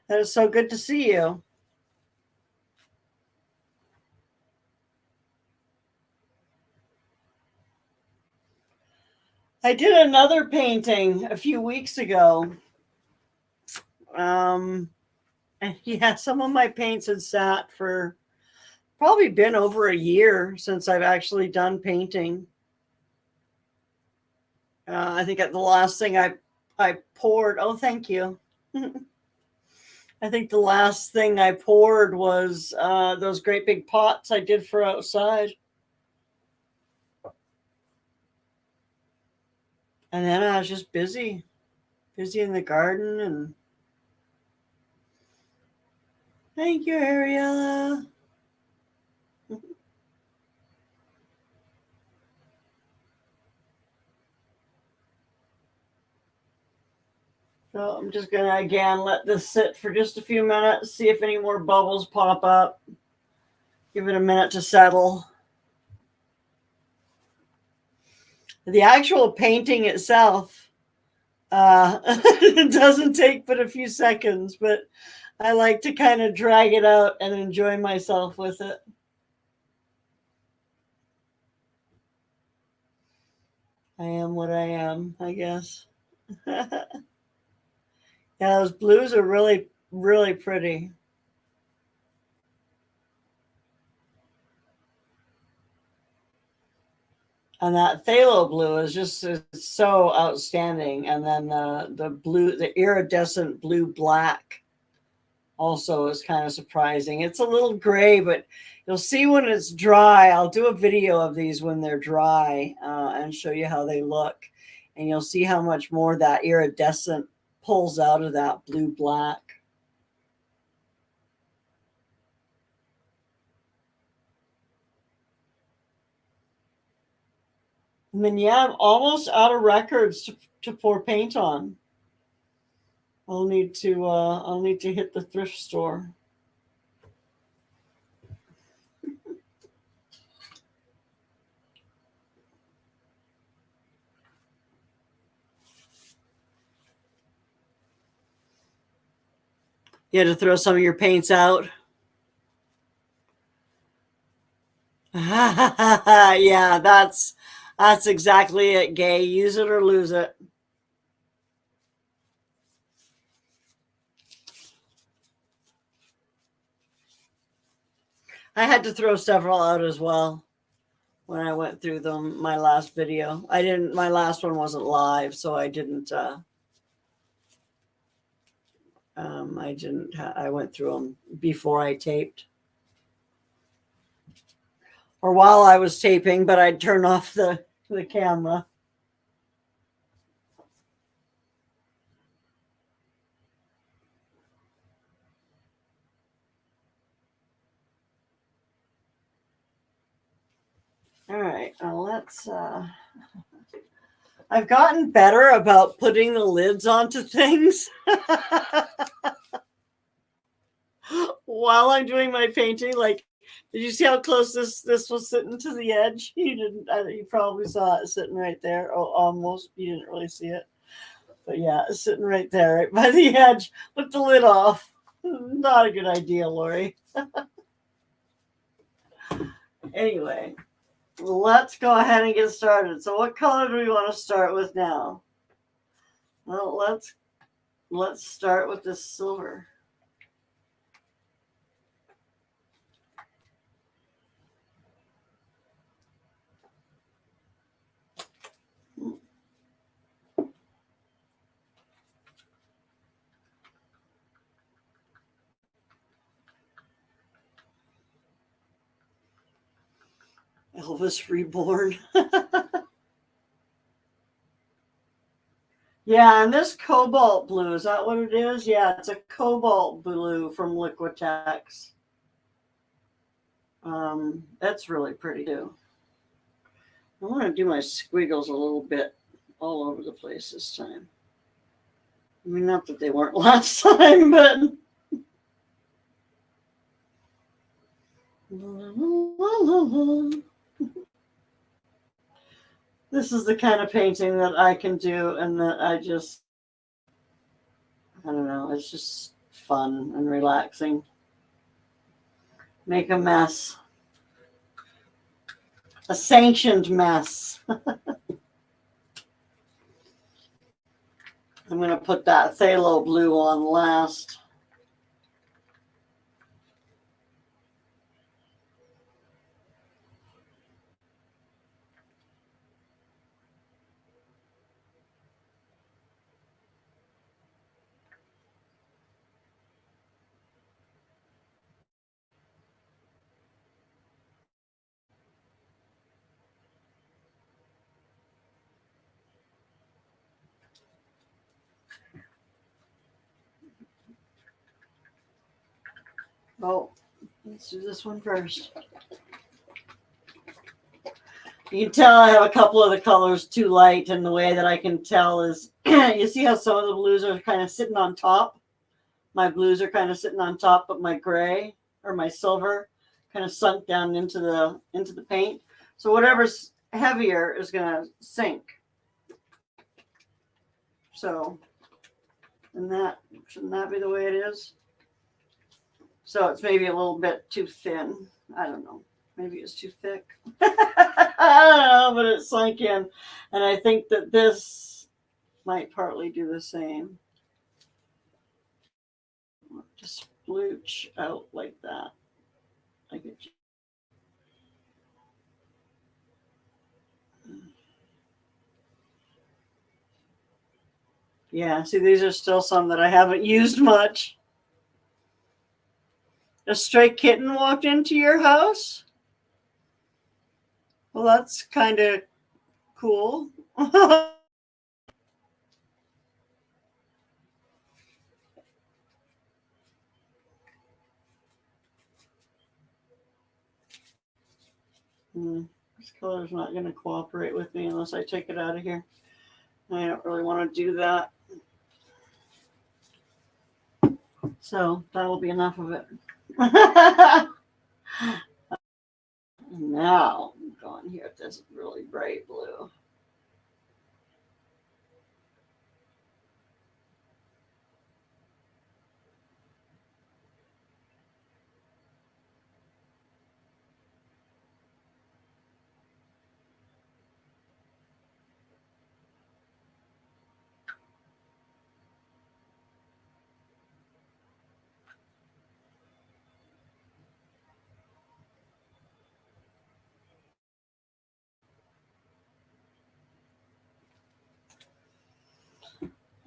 That is so good to see you. I did another painting a few weeks ago. And yeah, some of my paints had sat for probably been over a year since I've actually done painting. I think the last thing I poured. Oh, thank you. I think the last thing I poured was those great big pots I did for outside. And then I was just busy in the garden. And thank you, Ariella. So I'm just going to, again, let this sit for just a few minutes, see if any more bubbles pop up. Give it a minute to settle. The actual painting itself doesn't take but a few seconds, but I like to kind of drag it out and enjoy myself with it. I am what I am, I guess. Yeah, those blues are really, really pretty. And that phthalo blue is just so outstanding. And then the blue, the iridescent blue black also is kind of surprising. It's a little gray, but you'll see when it's dry. I'll do a video of these when they're dry and show you how they look. And you'll see how much more that iridescent pulls out of that blue black. And then, yeah, I'm almost out of records to pour paint on. I'll need to hit the thrift store. You had to throw some of your paints out. Yeah, that's exactly it, Gay. Use it or lose it. I had to throw several out as well. when I went through them, my last video. My last one wasn't live, so I didn't, I went through them before I taped. Or while I was taping, but I'd turn off the camera. All right, let's. I've gotten better about putting the lids onto things while I'm doing my painting. Like, did you see how close this was sitting to the edge? You didn't. You probably saw it sitting right there. Oh, almost. You didn't really see it, but yeah, it's sitting right there, right by the edge, with the lid off. Not a good idea, Lori. Anyway. Let's go ahead and get started. So what color do we want to start with now? Well, let's start with this silver. Elvis Reborn. Yeah, and this cobalt blue, is that what it is? Yeah, it's a cobalt blue from Liquitex. That's really pretty too. I want to do my squiggles a little bit all over the place this time. I mean, not that they weren't last time, but this is the kind of painting that I can do, and that I don't know, it's just fun and relaxing. Make a mess. A sanctioned mess. I'm going to put that phthalo blue on last. Oh, let's do this one first. You can tell I have a couple of the colors too light, and the way that I can tell is, you see how some of the blues are kind of sitting on top? My blues are kind of sitting on top, but my gray or my silver kind of sunk down into the paint. So whatever's heavier is going to sink. So, shouldn't that be the way it is? So it's maybe a little bit too thin. I don't know. Maybe it's too thick. I don't know, but it sunk in. And I think that this might partly do the same. Just splooch out like that. Like it. Yeah, see, these are still some that I haven't used much. A stray kitten walked into your house? Well, that's kind of cool. This color's not going to cooperate with me unless I take it out of here. I don't really want to do that. So that'll be enough of it. Now I'm going here with this really bright blue.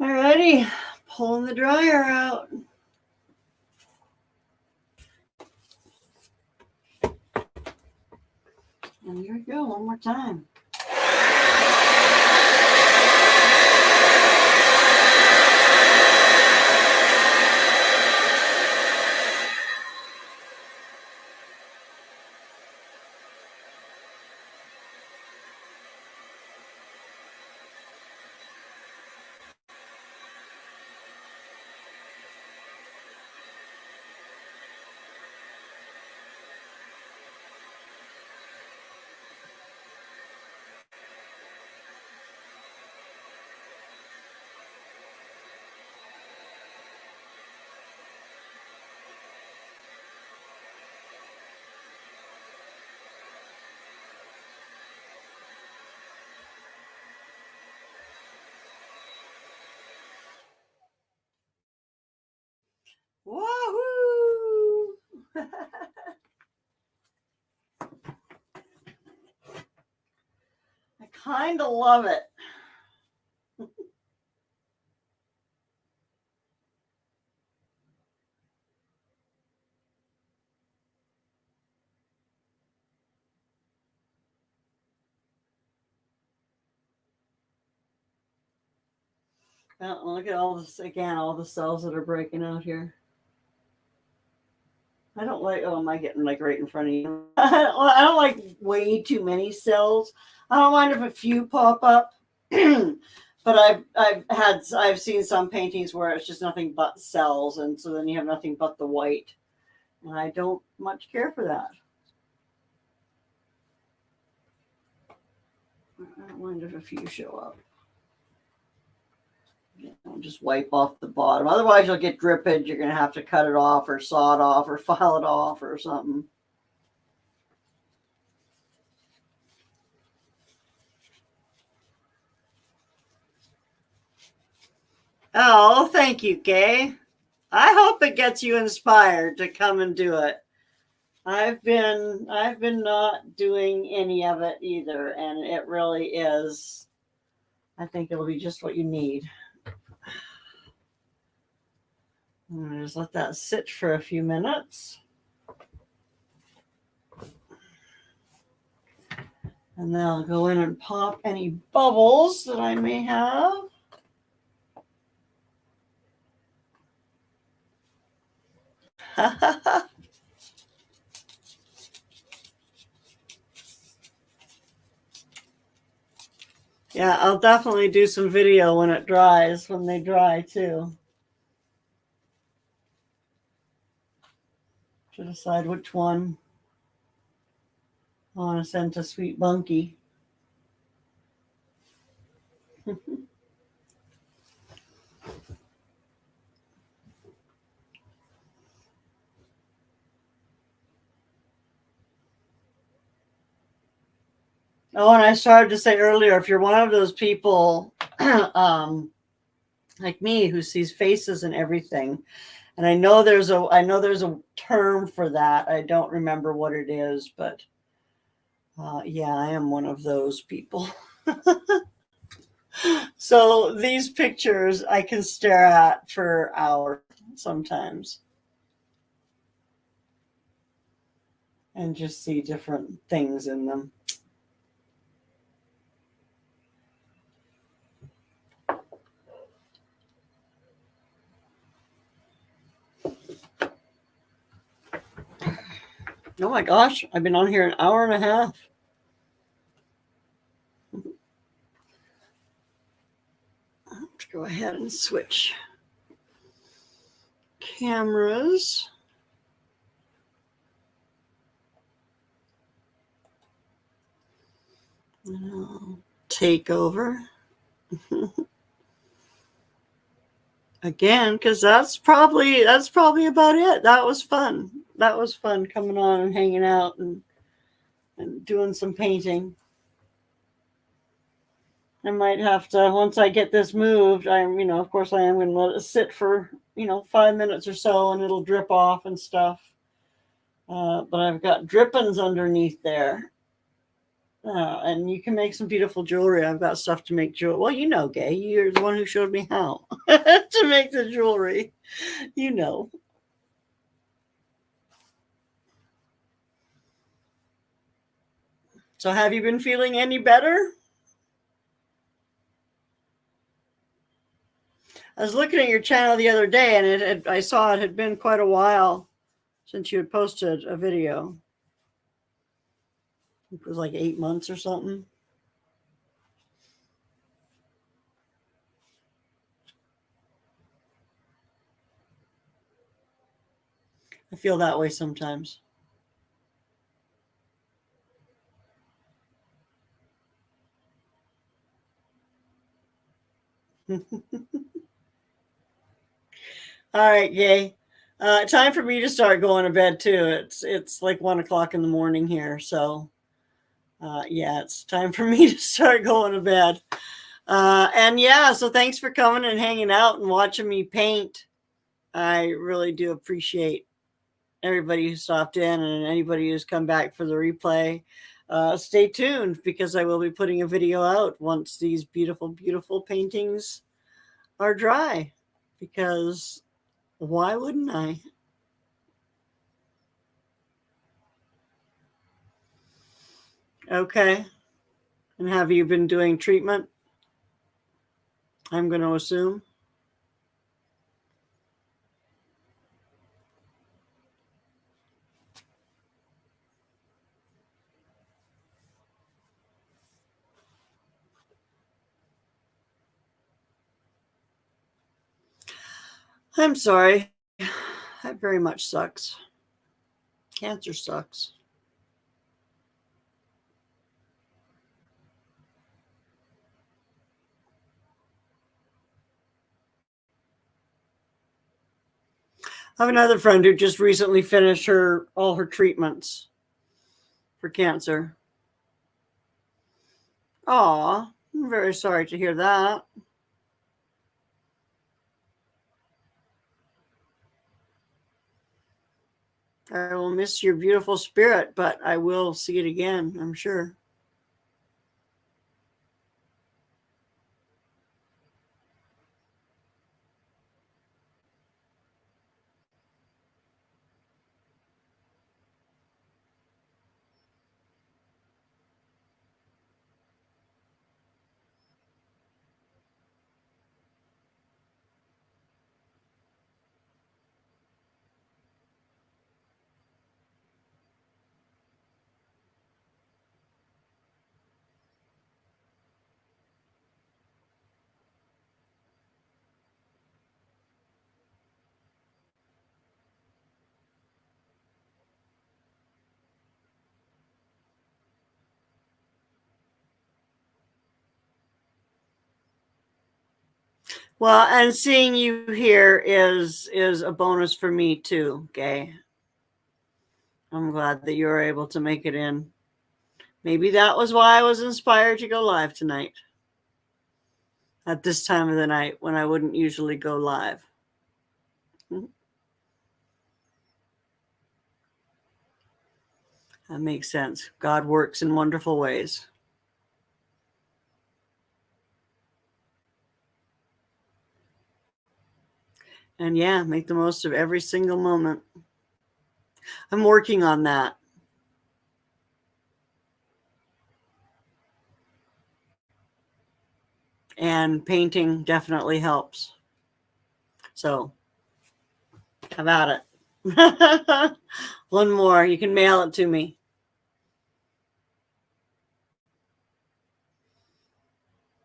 Alrighty, pulling the dryer out. And here we go, one more time. Wahoo! I kind of love it. Look at all this again, all the cells that are breaking out here. I don't like, oh, am I getting like right in front of you? I don't like way too many cells. I don't mind if a few pop up, but I've seen some paintings where it's just nothing but cells, and so then you have nothing but the white, and I don't much care for that. I don't mind if a few show up. I'll just wipe off the bottom. Otherwise, you'll get drippage. You're going to have to cut it off or saw it off or file it off or something. Oh, thank you, Kay. I hope it gets you inspired to come and do it. I've been not doing any of it either, and it really is. I think it'll be just what you need. I'm going to just let that sit for a few minutes. And then I'll go in and pop any bubbles that I may have. Yeah, I'll definitely do some video when it dries, when they dry too. To decide which one I want to send to Sweet Bunky. Oh, and I started to say earlier, if you're one of those people like me who sees faces and everything, and I know there's a term for that. I don't remember what it is, but yeah, I am one of those people. So these pictures I can stare at for hours sometimes and just see different things in them. Oh my gosh, I've been on here an hour and a half. Let's go ahead and switch cameras. And I'll take over again, because that's probably about it. That was fun. That was fun coming on and hanging out and doing some painting. I might have to, once I get this moved, of course I am going to let it sit for, 5 minutes or so, and it'll drip off and stuff. But I've got drippings underneath there And you can make some beautiful jewelry. I've got stuff to make jewelry. Well, you know, Gay, you're the one who showed me how to make the jewelry. You know. So have you been feeling any better? I was looking at your channel the other day, and I saw it had been quite a while since you had posted a video. It was like 8 months or something. I feel that way sometimes. All right, Gay. Time for me to start going to bed too. It's like 1 o'clock in the morning here, so yeah, it's time for me to start going to bed. And yeah, so thanks for coming and hanging out and watching me paint. I really do appreciate everybody who stopped in and anybody who's come back for the replay. Stay tuned because I will be putting a video out once these beautiful, beautiful paintings are dry, because why wouldn't I? Okay. And have you been doing treatment? I'm going to assume. I'm sorry. That very much sucks. Cancer sucks. I have another friend who just recently finished all her treatments for cancer. Aw, I'm very sorry to hear that. I will miss your beautiful spirit, but I will see it again, I'm sure. Well, and seeing you here is a bonus for me too, Gay. I'm glad that you were able to make it in. Maybe that was why I was inspired to go live tonight at this time of the night when I wouldn't usually go live. That makes sense. God works in wonderful ways. And yeah, make the most of every single moment. I'm working on that. And painting definitely helps. So, have at it. One more. You can mail it to me.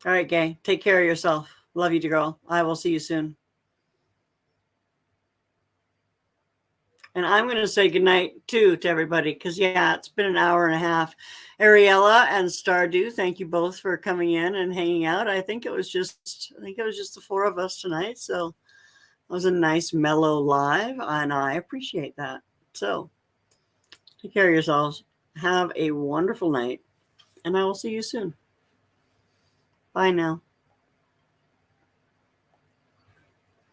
All right, Gay. Take care of yourself. Love you, girl. I will see you soon. And I'm going to say goodnight, too, to everybody, because, yeah, it's been an hour and a half. Ariella and Stardew, thank you both for coming in and hanging out. I think it was just the four of us tonight. So it was a nice, mellow live, and I appreciate that. So take care of yourselves. Have a wonderful night, and I will see you soon. Bye now.